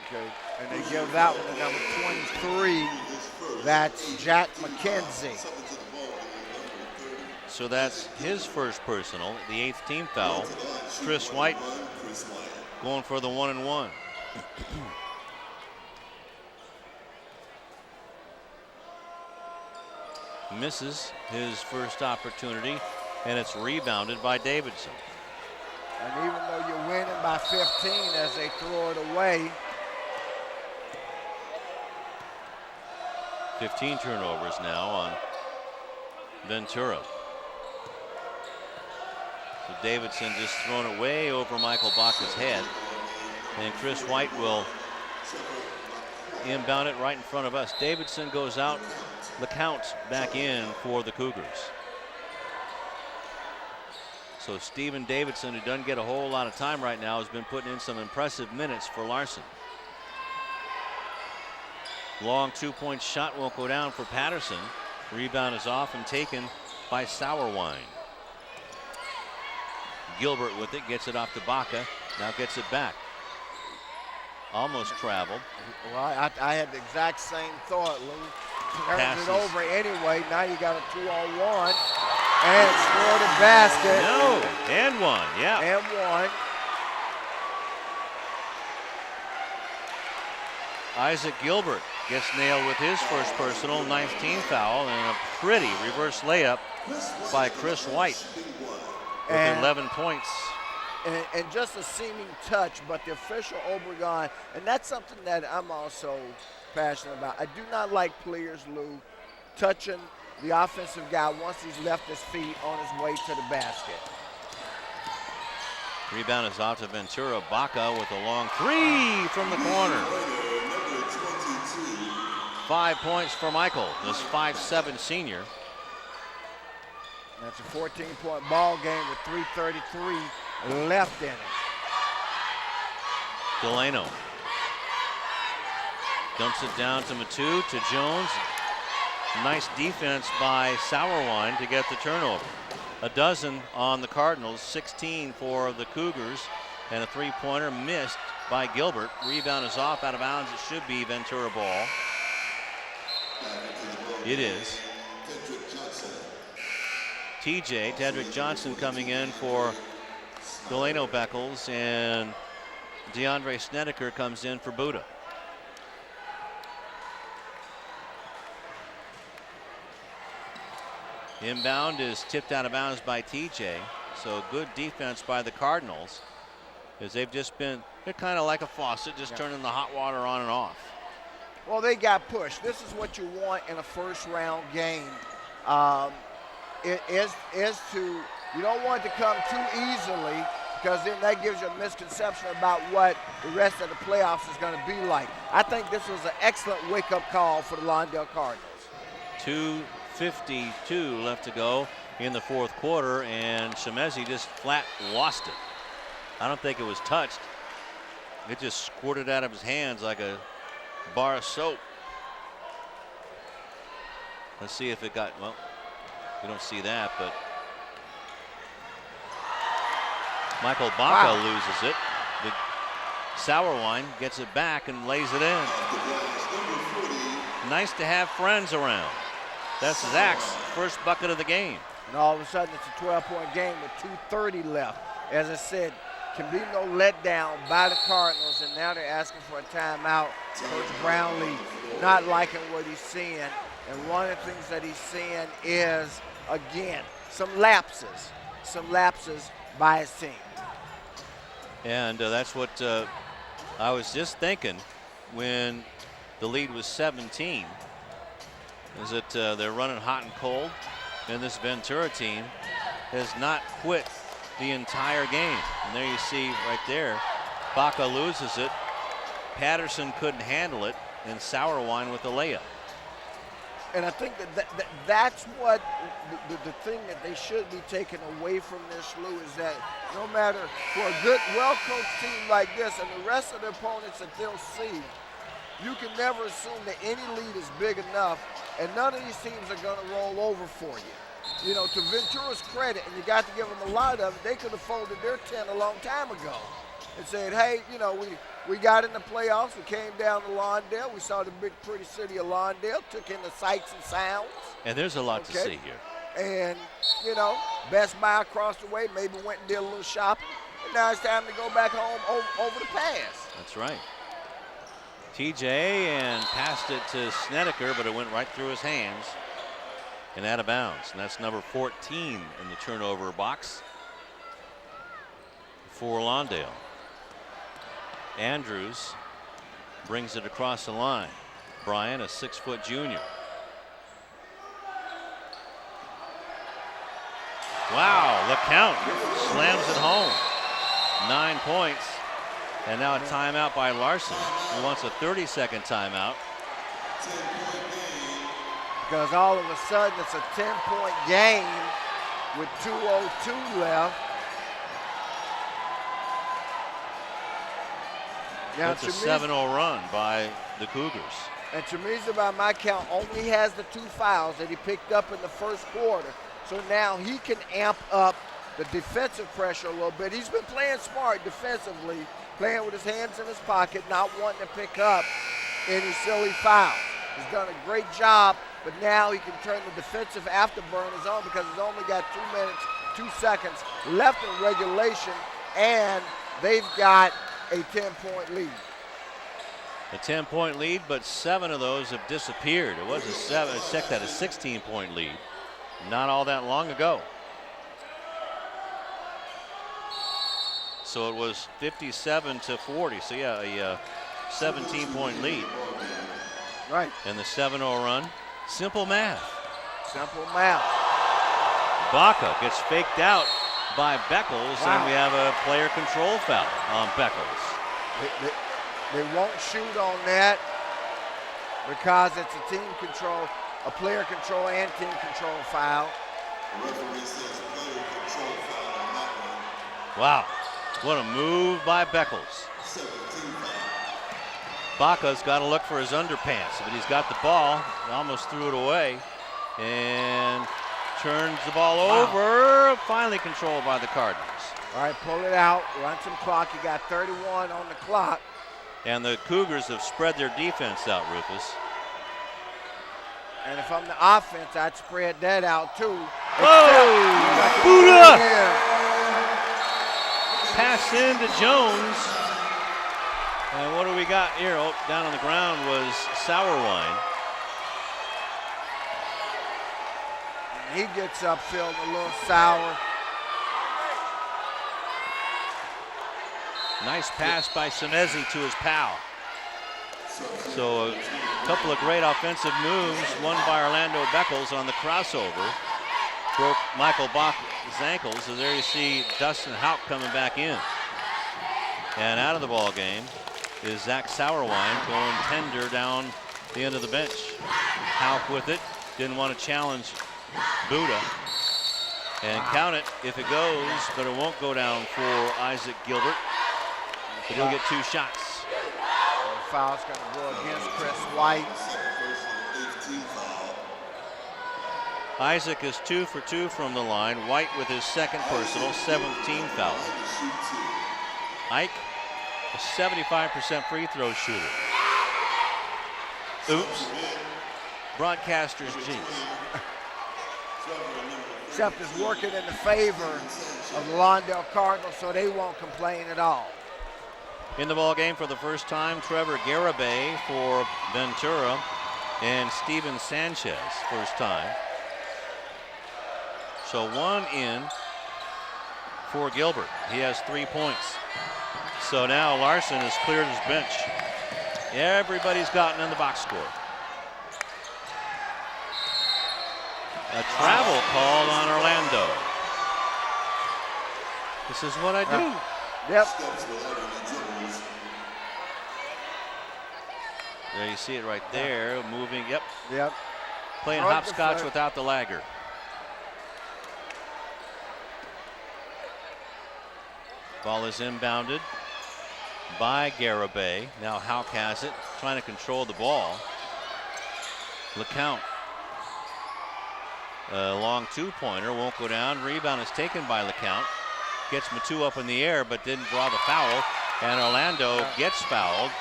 Speaker 2: Okay, and they give that one to number 23. That's Jack McKenzie.
Speaker 1: So that's his first personal, the 8th team foul. Chris White going for the 1-and-1. Misses his first opportunity, and it's rebounded by Davidson.
Speaker 2: And even though you're winning by 15 as they throw it away.
Speaker 1: 15 turnovers now on Ventura. So Davidson just thrown it way over Michael Baca's head. And Chris White will inbound it right in front of us. Davidson goes out. LeCount back in for the Cougars. So Stephen Davidson, who doesn't get a whole lot of time right now, has been putting in some impressive minutes for Larson. Long 2-point shot won't go down for Patterson. Rebound is off and taken by Sauerwein. Gilbert with it, gets it off to Baca, now gets it back. Almost traveled.
Speaker 2: Well, I had the exact same thought, Lou. Turns it over anyway. Now you got a 2-on-1 and scored a basket.
Speaker 1: No, and one, yeah.
Speaker 2: And one.
Speaker 1: Isaac Gilbert gets nailed with his first personal, 9th team foul, and a pretty reverse layup by Chris White with 11 points.
Speaker 2: And just a seeming touch, but the official Obregon, and that's something that I'm also passionate about. I do not like players, Lou, touching the offensive guy once he's left his feet on his way to the basket.
Speaker 1: Rebound is out to Ventura. Baca with a long 3 from the corner. 5 points for Michael, this 5'7" senior.
Speaker 2: That's a 14-point ball game with 3:33 left in it.
Speaker 1: Delano dumps it down to Matu, to Jones. Nice defense by Sauerwein to get the turnover. A dozen on the Cardinals, 16 for the Cougars, and a 3-pointer missed by Gilbert. Rebound is off, out of bounds. It should be Ventura ball. It is. TJ, Tedrick Johnson coming in for Delano Beckles, and DeAndre Snedeker comes in for Buddha. Inbound is tipped out of bounds by TJ. So good defense by the Cardinals, as they've just been, they're kind of like a faucet, just turning the hot water on and off.
Speaker 2: Well, they got pushed. This is what you want in a first-round game. It is to, you don't want it to come too easily, because then that gives you a misconception about what the rest of the playoffs is going to be like. I think this was an excellent wake-up call for the Lawndale Cardinals.
Speaker 1: 2:52 left to go in the fourth quarter, and Shemezi just flat lost it. I don't think it was touched. It just squirted out of his hands like a bar of soap. Let's see if it got, well, we don't see that, but Michael Baca loses it. The Sauerwein gets it back and lays it in. Nice to have friends around. That's Zach's first bucket of the game.
Speaker 2: And all of a sudden it's a 12-point game with 2:30 left. As I said, can be no letdown by the Cardinals, and now they're asking for a timeout. Coach Brownlee not liking what he's seeing, and one of the things that he's seeing is, again, some lapses by his team.
Speaker 1: And that's what I was just thinking when the lead was 17. is that they're running hot and cold, and this Ventura team has not quit the entire game. And there you see right there, Baca loses it, Patterson couldn't handle it, and Sauerwein with the layup.
Speaker 2: And I think that's what the thing that they should be taking away from this, Lou, is that no matter for a good, well-coached team like this and the rest of the opponents that they'll see, you can never assume that any lead is big enough, and none of these teams are going to roll over for you. You know, to Ventura's credit, and you got to give them a lot of it, they could have folded their tent a long time ago and said, hey, you know, we got in the playoffs, we came down to Lawndale, we saw the big pretty city of Lawndale, took in the sights and sounds. And there's a lot to see here. And, you know, Best Buy across the way, maybe went and did a little shopping, and now it's time to go back home over the pass. That's right. TJ and passed it to Snedeker, but it went right through his hands and out of bounds. And that's number 14 in the turnover box for Lawndale. Andrews brings it across the line. Bryan, a 6-foot junior. Wow, the count. Slams it home. 9 points. And now a timeout by Larson. He wants a 30-second timeout. Because all of a sudden it's a 10-point game with 2:02 left. Now, that's a 7-0 run by the Cougars. And Chamiza, by my count, only has the 2 fouls that he picked up in the first quarter. So now he can amp up the defensive pressure a little bit. He's been playing smart defensively, playing with his hands in his pocket, not wanting to pick up any silly fouls. He's done a great job, but now he can turn the defensive afterburners on because he's only got 2 minutes, 2 seconds left in regulation, and they've got a 10-point lead. A 10-point lead, but 7 of those have disappeared. It was a 16-point lead not all that long ago. So it was 57-40. So yeah, a 17-point lead. Right. And the 7-0 run. Simple math. Simple math. Baca gets faked out by Beckles, and we have a player control foul on Beckles. They won't shoot on that because it's a team control, a player control and team control foul. The referee says player control foul on that one. Wow, what a move by Beckles. Baca's got to look for his underpants, but he's got the ball. He almost threw it away and turns the ball over. Finally controlled by the Cardinals. All right, pull it out, run some clock. You got 31 on the clock. And the Cougars have spread their defense out, Rufus. And if I'm the offense, I'd spread that out too. Oh, Buddha! Pass into Jones. And what do we got here? Oh, down on the ground was Sauerwein. He gets upfield a little sour. Nice pass by Sinesi to his pal. So a couple of great offensive moves, one by Orlando Beckles on the crossover. Broke Michael Bach's ankles, so there you see Dustin Houck coming back in. And out of the ball game is Zach Sauerwein going tender down the end of the bench. Houck with it, didn't want to challenge Buddha. And count it if it goes, but it won't go down for Isaac Gilbert. But he'll get 2 shots. The foul's going to go against Chris White. Isaac is 2 for 2 from the line. White with his second personal, 7th team foul. Ike, a 75% free throw shooter. Oops. Broadcaster's jinx. Except it's working in the favor of the Lawndale Cardinals, so they won't complain at all. In the ball game for the first time, Trevor Garibay for Ventura and Steven Sanchez first time. So 1 in for Gilbert. He has 3 points. So now Larson has cleared his bench. Everybody's gotten in the box score.
Speaker 1: A travel call on Orlando. This is what I do.
Speaker 2: Yep.
Speaker 1: There you see it right there, moving, yep.
Speaker 2: Yep.
Speaker 1: Playing
Speaker 2: Right
Speaker 1: hopscotch
Speaker 2: deflect.
Speaker 1: without the lagger. Ball is inbounded by Garibay. Now Houck has it, trying to control the ball. LeCount. A long two-pointer, won't go down. Rebound is taken by LeCount. Gets Matu up in the air, but didn't draw the foul. And Orlando gets fouled.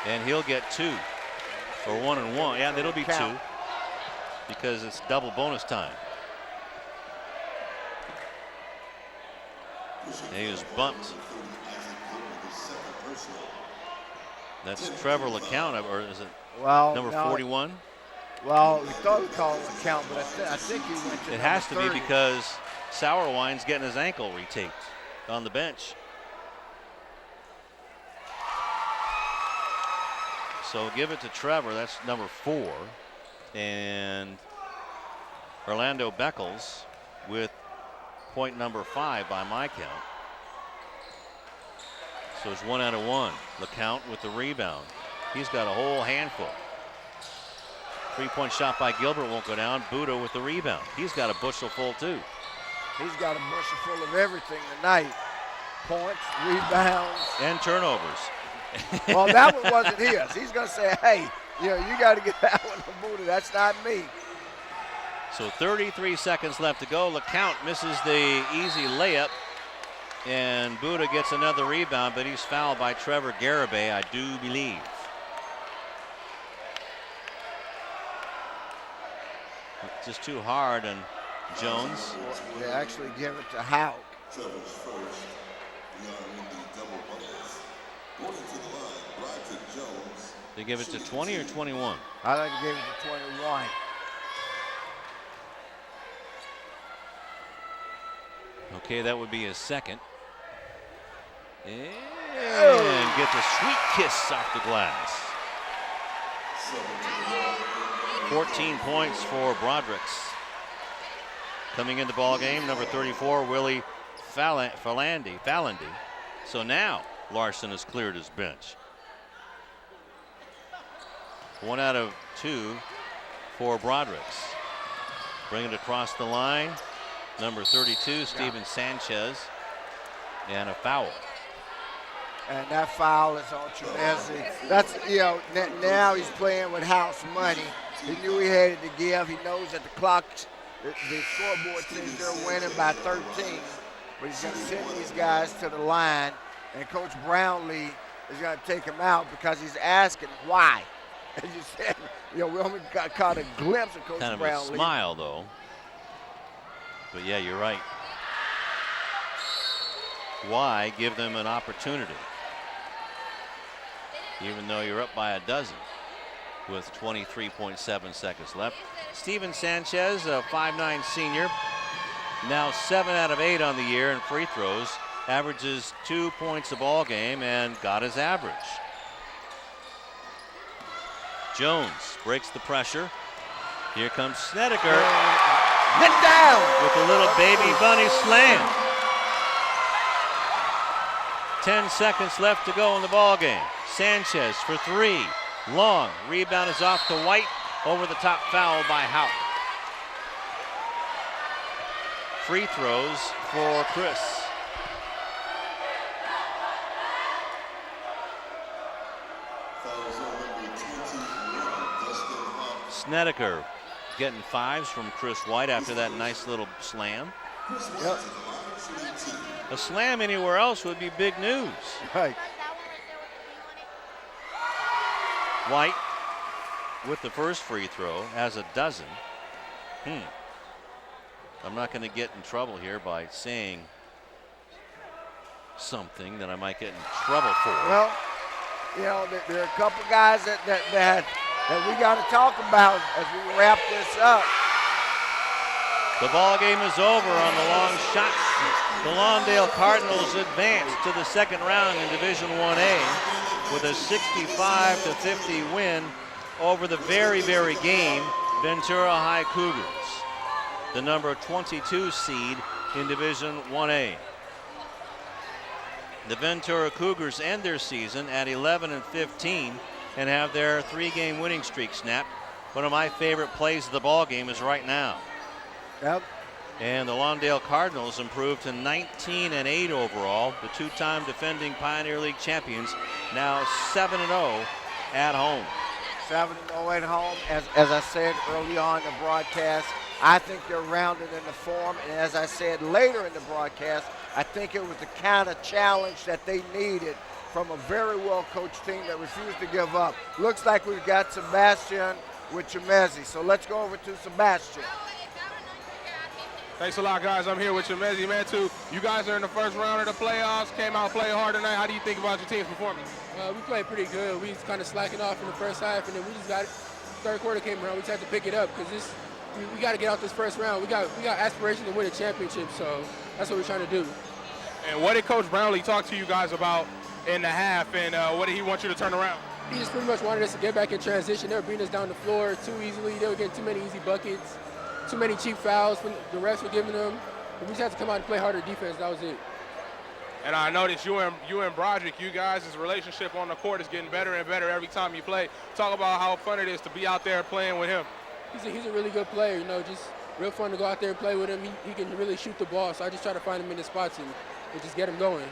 Speaker 1: And he'll get 2. Or 1 and 1. Yeah, it'll be 2. Because it's double bonus time. And he was bumped. That's Trevor LeCount, or is it number 41?
Speaker 2: Well, we thought we called it LeCount, but I think he went to
Speaker 1: It has to be
Speaker 2: 30.
Speaker 1: because Sauerwein's getting his ankle retaped on the bench. So give it to Trevor. That's number 4. And Orlando Beckles with point number 5 by my count. So it's 1 out of 1. LeCount with the rebound. He's got a whole handful. 3-point shot by Gilbert won't go down. Buddha with the rebound. He's got a bushel full too.
Speaker 2: He's got a bushel full of everything tonight. Points, rebounds.
Speaker 1: And turnovers.
Speaker 2: Well, that one wasn't his. He's going to say, hey, you got to get that one to Buddha. That's not me.
Speaker 1: So 33 seconds left to go. LeCount misses the easy layup. And Buddha gets another rebound, but he's fouled by Trevor Garibay, I do believe. Just too hard on Jones.
Speaker 2: They actually give it to Houck.
Speaker 1: They give it to 20 or 21?
Speaker 2: I think they gave it to 21.
Speaker 1: Okay, that would be his second. And gets a sweet kiss off the glass. 14 points for Broderick's. Coming into ball game, number 34, Willie Falandi. So now Larson has cleared his bench. 1 out of 2 for Broderick's. Bring it across the line. Number 32, Steven Sanchez. And a foul.
Speaker 2: And that foul is on Tremezzi. That's, now he's playing with house money. He knew he had it to give. He knows that the clock, the scoreboard says they're winning by 13. But he's going to send these guys to the line. And Coach Brownlee is going to take him out because he's asking why. As you said, we only caught a glimpse of Coach Brownlee.
Speaker 1: Kind of a smile, though. But yeah, you're right. Why give them an opportunity? Even though you're up by a dozen with 23.7 seconds left. Steven Sanchez, a 5'9" senior, now 7 out of 8 on the year in free throws, averages 2 points a ball game and got his average. Jones breaks the pressure. Here comes Snedeker.
Speaker 2: Get down!
Speaker 1: With a little baby bunny slam. 10 seconds left to go in the ball game. Sanchez for 3. Long. Rebound is off to White. Over the top foul by Houck. Free throws for Chris. Snedeker getting 5s from Chris White after that nice little slam.
Speaker 2: Yep.
Speaker 1: A slam anywhere else would be big news.
Speaker 2: Right.
Speaker 1: White with the first free throw has a dozen. I'm not going to get in trouble here by saying something that I might get in trouble for.
Speaker 2: Well, there are a couple guys that we got to talk about as we wrap this up.
Speaker 1: The ball game is over on the long shot. The Lawndale Cardinals advance to the second round in Division 1A with a 65-50 win over the very, very game Ventura High Cougars. the number 22 seed in Division 1A. The Ventura Cougars end their season at 11-15 and have their 3-game winning streak snapped. One of my favorite plays of the ball game is right now.
Speaker 2: Yep.
Speaker 1: And the Lawndale Cardinals improved to 19-8 overall. The two-time defending Pioneer League champions, now 7-0 at home.
Speaker 2: 7-0 at home. As I said early on in the broadcast, I think they're rounded in the form. And as I said later in the broadcast, I think it was the kind of challenge that they needed from a very well-coached team that refused to give up. Looks like we've got Sebastian with Chemezi. So let's go over to Sebastian.
Speaker 3: Thanks a lot, guys. I'm here with Chemezi, man, too. You guys are in the first round of the playoffs, came out playing hard tonight. How do you think about your team's performance?
Speaker 10: We played pretty good. We was kind of slacking off in the first half, and then we just got it. Third quarter came around. We just had to pick it up because we got to get out this first round. We got aspirations to win a championship, so that's what we're trying to do.
Speaker 3: And what did Coach Brownlee talk to you guys about in the half, and what did he want you to turn around?
Speaker 10: He just pretty much wanted us to get back in transition. They were beating us down the floor too easily. They were getting too many easy buckets, too many cheap fouls when the refs were giving them. We just had to come out and play harder defense. That was it.
Speaker 3: And I noticed you and Broderick, you guys' relationship on the court is getting better and better every time you play. Talk about how fun it is to be out there playing with him.
Speaker 10: He's a really good player, you know, just real fun to go out there and play with him. He can really shoot the ball, so I just try to find him in the spots and just get him going.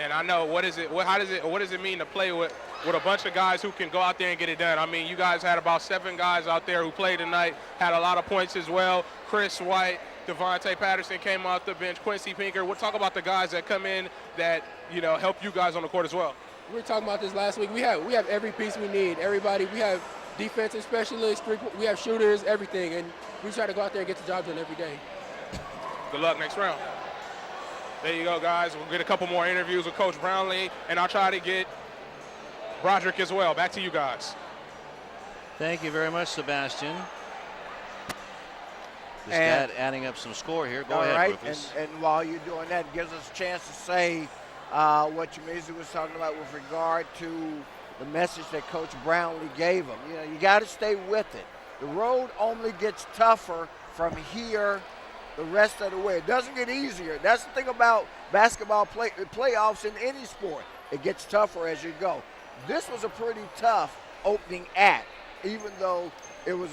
Speaker 3: And I know, what does it mean to play with a bunch of guys who can go out there and get it done? I mean, you guys had about 7 guys out there who played tonight, had a lot of points as well. Chris White, Devontae Patterson came off the bench, Quincy Pinker. We'll talk about the guys that come in that, you know, help you guys on the court as well.
Speaker 10: We were talking about this last week. We have every piece we need. Everybody, we have defensive specialists, we have shooters, everything, and we try to go out there and get the job done every day.
Speaker 3: Good luck next round. There you go, guys. We'll get a couple more interviews with Coach Brownlee, and I'll try to get Broderick as well. Back to you guys.
Speaker 1: Thank you very much, Sebastian. Just adding up some score here. Go ahead, Rufus.
Speaker 2: And while you're doing that, it gives us a chance to say what Chemezi was talking about with regard to the message that Coach Brownlee gave him. You know, you got to stay with it. The road only gets tougher from here the rest of the way. It doesn't get easier. That's the thing about basketball playoffs in any sport. It gets tougher as you go. This was a pretty tough opening act, even though it was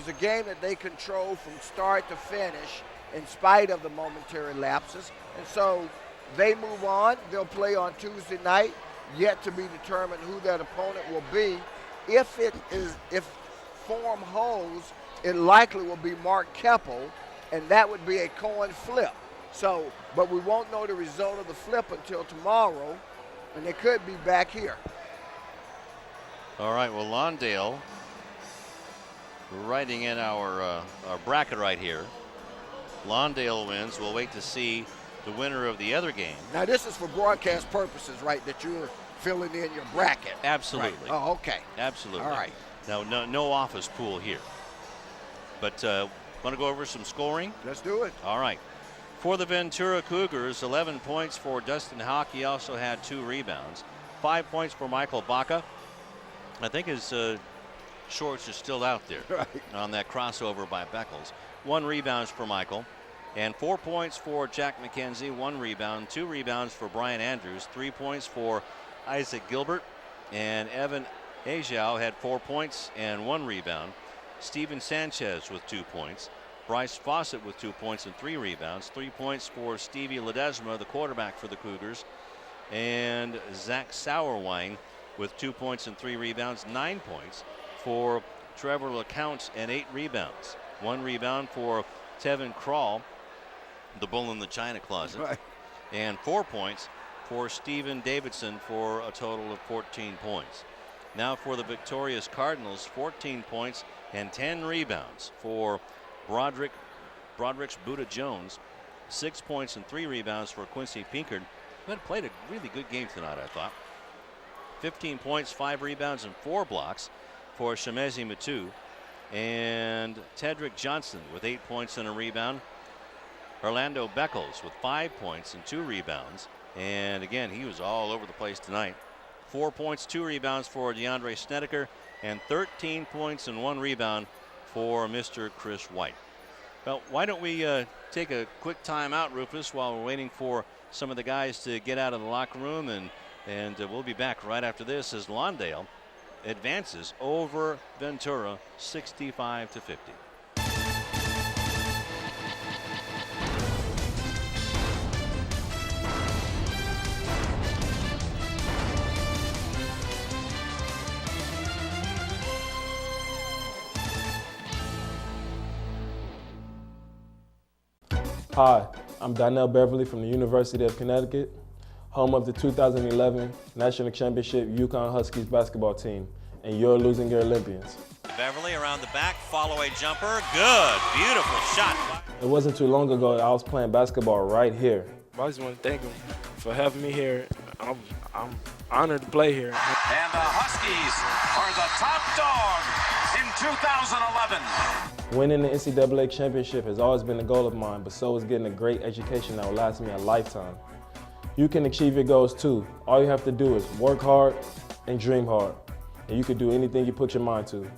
Speaker 2: a game that they controlled from start to finish in spite of the momentary lapses. And so they move on. They'll play on Tuesday night, yet to be determined who that opponent will be. If form holds, it likely will be Mark Keppel, and that would be a coin flip. So, but we won't know the result of the flip until tomorrow, and they could be back here.
Speaker 1: All right, well, Lawndale, writing in our bracket right here. Lawndale wins. We'll wait to see the winner of the other game.
Speaker 2: Now, this is for broadcast purposes, right, that you're filling in your bracket.
Speaker 1: Absolutely.
Speaker 2: Right. Oh, okay.
Speaker 1: Absolutely.
Speaker 2: All right.
Speaker 1: Now, no office pool here. But want to go over some scoring?
Speaker 2: Let's do it.
Speaker 1: All right. For the Ventura Cougars, 11 points for Dustin Houck. He also had 2 rebounds. 5 points for Michael Baca. I think his shorts are still out there on that crossover by Beckles. 1 rebound for Michael. And 4 points for Jack McKenzie, 1 rebound. 2 rebounds for Brian Andrews. 3 points for Isaac Gilbert. And Evan Ajiao had 4 points and 1 rebound. Steven Sanchez with 2 points. Bryce Fawcett with 2 points and 3 rebounds. 3 points for Stevie Ledesma, the quarterback for the Cougars. And Zach Sauerwein with 2 points and 3 rebounds. 9 points for Trevor LeCounte and 8 rebounds. 1 rebound for Tevin Krall, the bull in the china closet.
Speaker 2: Right.
Speaker 1: And 4 points for Stephen Davidson for a total of 14 points. Now for the victorious Cardinals, 14 points and 10 rebounds for Broderick's Buddha Jones. 6 points and 3 rebounds for Quincy Pinkard, who had played a really good game tonight, I thought. 15 points, 5 rebounds, and 4 blocks for Chemezi Matu. And Tedrick Johnson with 8 points and a rebound. Orlando Beckles with 5 points and 2 rebounds. And again, he was all over the place tonight. 4 points, 2 rebounds for DeAndre Snedeker, and 13 points and 1 rebound for Mr. Chris White. Well, why don't we take a quick timeout, Rufus, while we're waiting for some of the guys to get out of the locker room, and we'll be back right after this as Lawndale advances over Ventura 65-50.
Speaker 4: Hi, I'm Donnell Beverly from the University of Connecticut, home of the 2011 National Championship Yukon Huskies basketball team, and you're losing your Olympians.
Speaker 1: Beverly around the back, follow a jumper, good, beautiful shot.
Speaker 4: It wasn't too long ago that I was playing basketball right here.
Speaker 5: I just want to thank him for having me here. I'm honored to play here.
Speaker 6: And the Huskies are the top dog in 2011.
Speaker 4: Winning the NCAA championship has always been a goal of mine, but so is getting a great education that will last me a lifetime. You can achieve your goals too. All you have to do is work hard and dream hard, and you can do anything you put your mind to.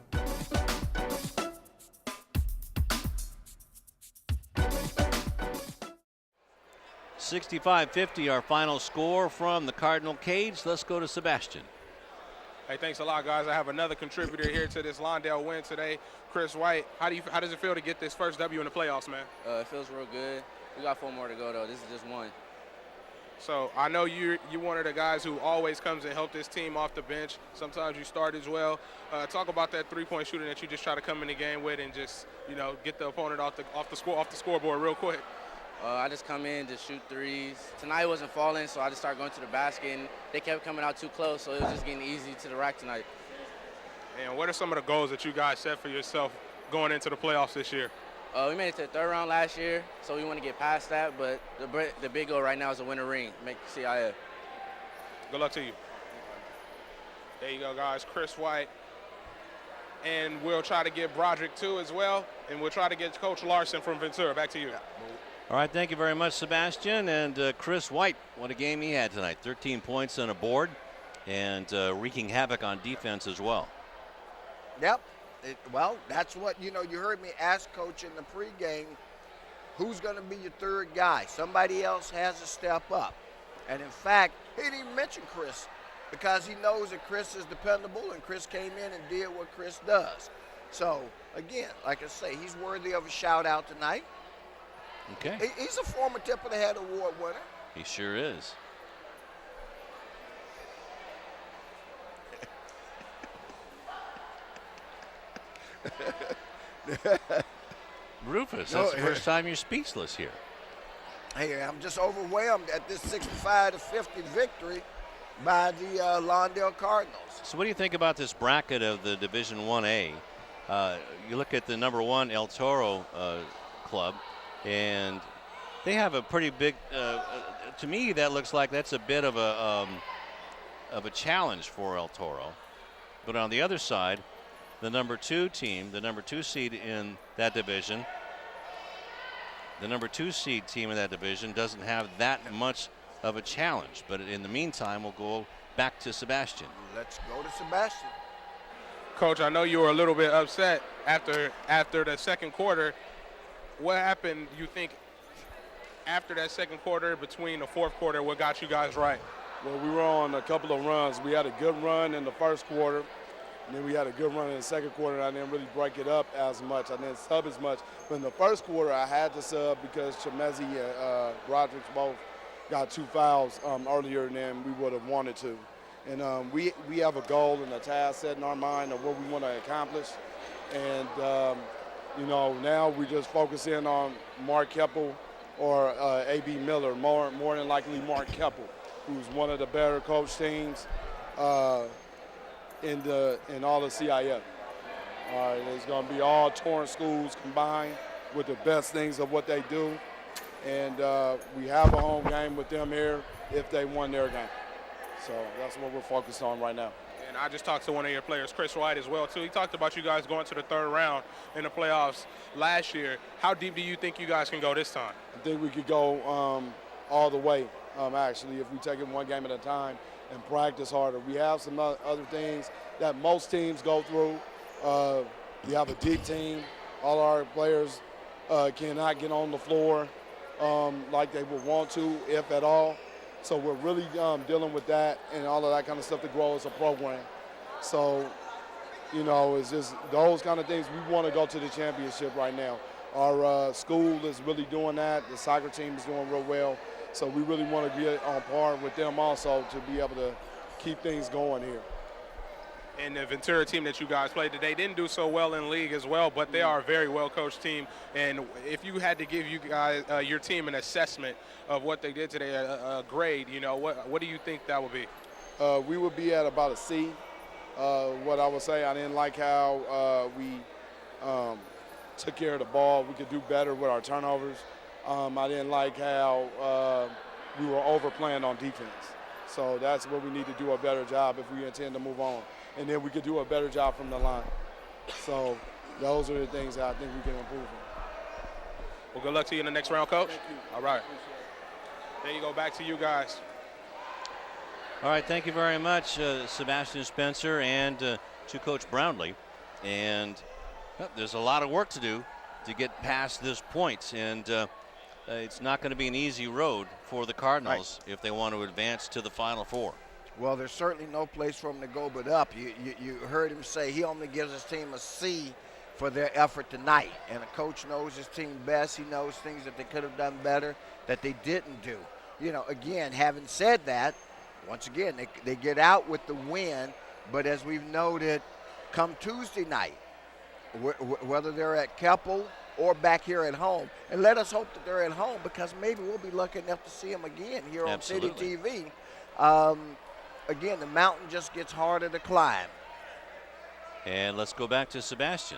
Speaker 1: $65-50, our final score from the Cardinal cage. Let's go to Sebastian.
Speaker 3: Hey, thanks a lot, guys. I have another contributor here to this Lawndale win today, Chris White. How does it feel to get this first W in the playoffs, man?
Speaker 11: It feels real good. We got 4 more to go, though. This is just one.
Speaker 3: So I know you're one of the guys who always comes and help this team off the bench. Sometimes you start as well. Talk about that three-point shooting that you just try to come in the game with and just get the opponent off the scoreboard real quick.
Speaker 11: I just come in, just shoot threes. Tonight wasn't falling, so I just started going to the basket, and they kept coming out too close, so it was just getting easy to the rack tonight.
Speaker 3: And what are some of the goals that you guys set for yourself going into the playoffs this year?
Speaker 11: We made it to the 3rd round last year, so we want to get past that, but the big goal right now is to win a ring, make CIF.
Speaker 3: Good luck to you. There you go, guys. Chris White. And we'll try to get Broderick, too, as well, and we'll try to get Coach Larson from Ventura. Back to you.
Speaker 1: All right, thank you very much, Sebastian. And Chris White, what a game he had tonight. 13 points on a board and wreaking havoc on defense as well.
Speaker 2: Yep. Well, that's what, you heard me ask Coach in the pregame, who's going to be your 3rd guy? Somebody else has to step up. And, in fact, he didn't even mention Chris because he knows that Chris is dependable and Chris came in and did what Chris does. So, again, like I say, he's worthy of a shout-out tonight.
Speaker 1: Okay.
Speaker 2: He's a former Tip of the Head Award winner.
Speaker 1: He sure is. Rufus, that's the first time you're speechless here.
Speaker 2: Hey, I'm just overwhelmed at this 65-50 victory by the Lawndale Cardinals.
Speaker 1: So what do you think about this bracket of the Division 1A? You look at the number 1 El Toro club, and they have a pretty big, to me, that looks like that's a bit of a challenge for El Toro. But on the other side, the number 2 team, the number 2 seed in that division, the number 2 seed team in that division doesn't have that much of a challenge. But in the meantime, we'll go back to Sebastian.
Speaker 2: Let's go to Sebastian.
Speaker 3: Coach, I know you were a little bit upset after the second quarter. What happened, you think, after that second quarter, between the 4th quarter, what got you guys right?
Speaker 7: Well, we were on a couple of runs. We had a good run in the 1st quarter, and then we had a good run in the 2nd quarter, and I didn't really break it up as much. I didn't sub as much. But in the 1st quarter, I had to sub because Chemezi and Broderick both got 2 fouls earlier than we would have wanted to. And we have a goal and a task set in our mind of what we want to accomplish. And, now we just focus in on Mark Keppel or A.B. Miller, more than likely Mark Keppel, who's one of the better coach teams in all of CIF. It's going to be all Torrance schools combined with the best things of what they do. And we have a home game with them here if they won their game. So that's what we're focused on right now.
Speaker 3: And I just talked to one of your players, Chris White, as well, too. He talked about you guys going to the 3rd round in the playoffs last year. How deep do you think you guys can go this time?
Speaker 7: I think we could go all the way, actually, if we take it one game at a time and practice harder. We have some other things that most teams go through. We have a deep team. All our players cannot get on the floor like they would want to, if at all. So we're really dealing with that and all of that kind of stuff to grow as a program. So, you know, it's just those kind of things. We want to go to the championship right now. Our school is really doing that. The soccer team is doing real well. So we really want to get on par with them also to be able to keep things going here.
Speaker 3: And the Ventura team that you guys played today didn't do so well in the league as well, but they are a very well-coached team. And if you had to give you guys, your team an assessment of what they did today, a grade, you know, what do you think that would be?
Speaker 7: We would be at about a C. What I would say, I didn't like how we took care of the ball. We could do better with our turnovers. I didn't like how we were overplaying on defense. So that's what we need to do a better job if we intend to move on. And then we could do a better job from the line. So those are the things that I think we can improve on.
Speaker 3: Well, good luck to you in the next round, Coach. All right. There you go, back to you guys.
Speaker 1: All right, thank you very much, Sebastian Spencer and to Coach Brownlee. And there's a lot of work to do to get past this point. And it's not going to be an easy road for the Cardinals if they want to advance to the Final Four.
Speaker 2: Well, there's certainly no place for him to go but up. You heard him say he only gives his team a C for their effort tonight. And a coach knows his team best. He knows things that they could have done better that they didn't do. You know, again, having said that, once again, they get out with the win. But as we've noted, come Tuesday night, whether they're at Keppel or back here at home, and let us hope that they're at home because maybe we'll be lucky enough to see them again here on CityTV. Again, the mountain just gets harder to climb.
Speaker 1: And let's go back to Sebastian.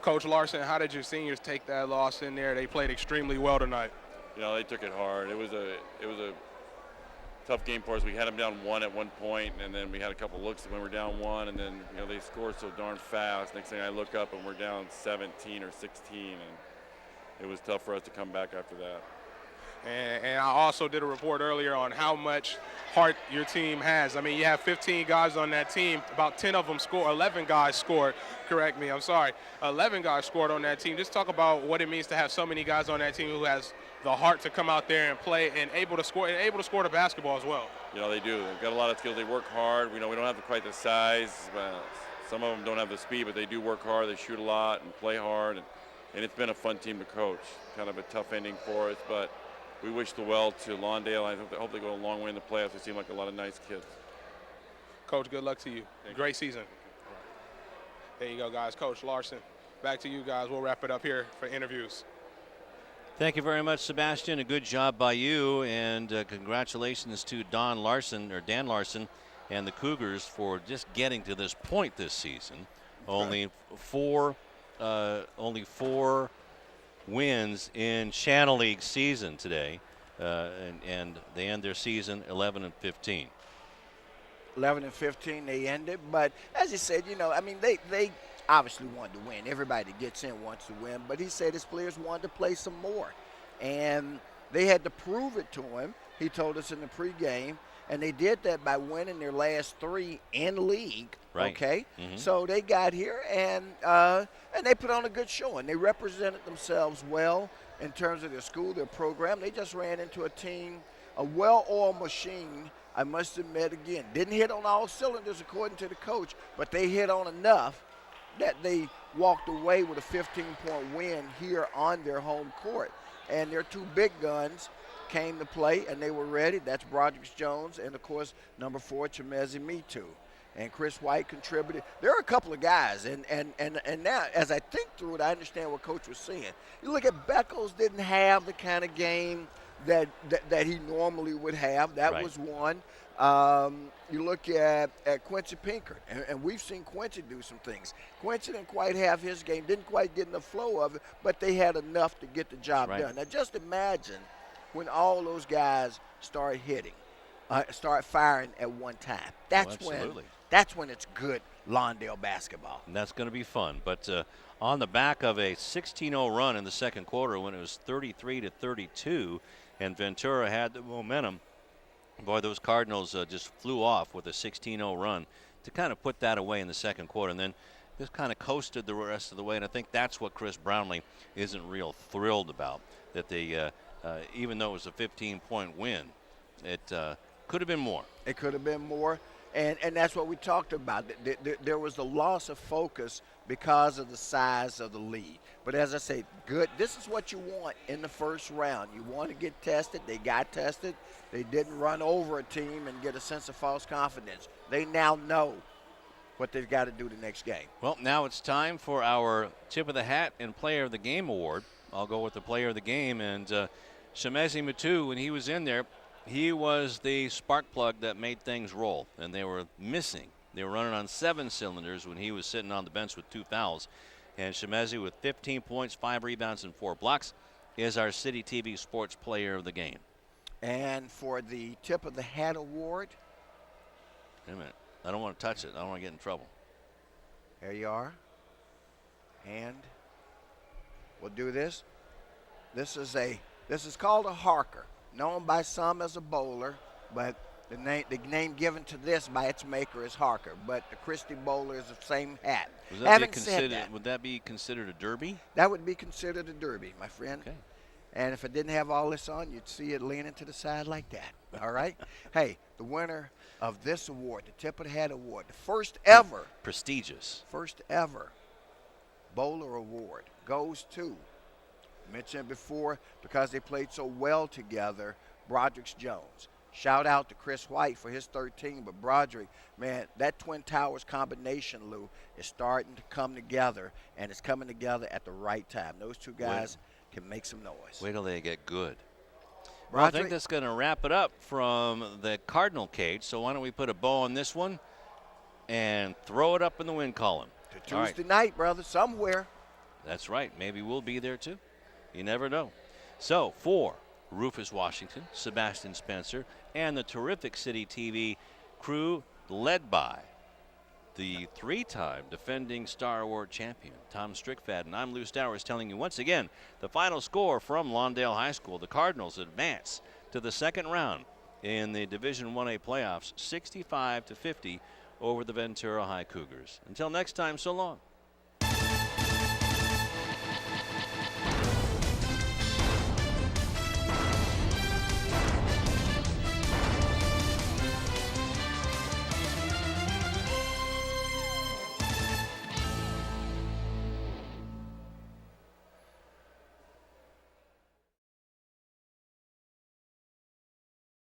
Speaker 3: Coach Larson, how did your seniors take that loss in there? They played extremely well tonight.
Speaker 12: You know, they took it hard. It was a tough game for us. We had them down 1 at one point, and then we had a couple looks when we were down 1, and then, you know, they scored so darn fast. Next thing I look up and we're down 17 or 16, and it was tough for us to come back after that.
Speaker 3: And I also did a report earlier on how much heart your team has. I mean, you have 15 guys on that team. About 10 of them scored. 11 guys scored. Correct me, I'm sorry. 11 guys scored on that team. Just talk about what it means to have so many guys on that team who has the heart to come out there and play and able to score the basketball as well.
Speaker 12: You know, they do. They've got a lot of skills. They work hard. We know we don't have quite the size. But some of them don't have the speed, but they do work hard. They shoot a lot and play hard. And it's been a fun team to coach. Kind of a tough ending for us, but we wish the well to Lawndale. I hope they go a long way in the playoffs. They seem like a lot of nice kids.
Speaker 3: Coach, good luck to you. Great season. There you go, guys. Coach Larson, back to you guys. We'll wrap it up here for interviews.
Speaker 1: Thank you very much, Sebastian. A good job by you, and congratulations to Dan Larson and the Cougars for just getting to this point this season. Only four wins in Channel League season today, and they end their season 11-15.
Speaker 2: 11-15 they ended, but as he said, you know, I mean, they obviously wanted to win. Everybody that gets in wants to win, but he said his players wanted to play some more, and they had to prove it to him. He told us in the pregame, and they did that by winning their last 3 in league.
Speaker 1: Right.
Speaker 2: Okay,
Speaker 1: Mm-hmm.
Speaker 2: So they got here and they put on a good showing. They represented themselves well in terms of their school, their program. They just ran into a team, a well-oiled machine. I must admit, again, didn't hit on all cylinders according to the coach, but they hit on enough that they walked away with a 15-point win here on their home court. And their 2 big guns came to play, and they were ready. That's Broderick Jones and, of course, number 4, Chimezi Mitu. And Chris White contributed. There are a couple of guys, and now as I think through it, I understand what Coach was saying. You look at Beckles, didn't have the kind of game that he normally would have. That was one. You look at Quincy Pinkert, and we've seen Quincy do some things. Quincy didn't quite have his game, didn't quite get in the flow of it, but they had enough to get the job done. Now just imagine when all those guys start hitting, start firing at one time. That's when it's good Lawndale basketball.
Speaker 1: And that's going to be fun. But on the back of a 16-0 run in the second quarter when it was 33-32 and Ventura had the momentum, boy, those Cardinals just flew off with a 16-0 run to kind of put that away in the second quarter. And then just kind of coasted the rest of the way, and I think that's what Chris Brownlee isn't real thrilled about, that they, even though it was a 15-point win, it could have been more.
Speaker 2: It could have been more, and that's what we talked about. There was a loss of focus because of the size of the lead. But as I say, good. This is what you want in the first round. You want to get tested. They got tested. They didn't run over a team and get a sense of false confidence. They now know what they've got to do the next game.
Speaker 1: Well, now it's time for our Tip of the Hat and Player of the Game award. I'll go with the Player of the Game, and Shemezi Matu, when he was in there, he was the spark plug that made things roll, and they were missing. They were running on 7 cylinders when he was sitting on the bench with 2 fouls. And Shemezi, with 15 points, 5 rebounds, and 4 blocks, is our CityTV Sports Player of the Game.
Speaker 2: And for the Tip of the Hat award.
Speaker 1: Wait a minute. I don't want to touch it. I don't want to get in trouble.
Speaker 2: There you are. And we'll do this. This is called a harker, known by some as a bowler, but the name given to this by its maker is Harker, but the Christie bowler is the same hat.
Speaker 1: Would that be considered a derby?
Speaker 2: That would be considered a derby, my friend.
Speaker 1: Okay.
Speaker 2: And if it didn't have all this on, you'd see it leaning to the side like that. All right? Hey, the winner of this award, the Tip of the Hat award, the first ever.
Speaker 1: Prestigious.
Speaker 2: First ever bowler award goes to, mentioned before, because they played so well together, Broderick Jones. Shout out to Chris White for his 13, but Broderick, man, that Twin Towers combination, Lou, is starting to come together, and it's coming together at the right time. Those two guys can make some noise.
Speaker 1: Wait till they get good. Well, I think that's going to wrap it up from the Cardinal cage, so why don't we put a bow on this one and throw it up in the win column.
Speaker 2: To Tuesday night, brother, somewhere.
Speaker 1: That's right. Maybe we'll be there, too. You never know. So, for Rufus Washington, Sebastian Spencer, and the terrific City TV crew led by the 3-time defending Star Award champion, Tom Strickfaden. I'm Lou Stowers telling you once again the final score from Lawndale High School. The Cardinals advance to the second round in the Division 1A playoffs, 65-50 over the Ventura High Cougars. Until next time, so long.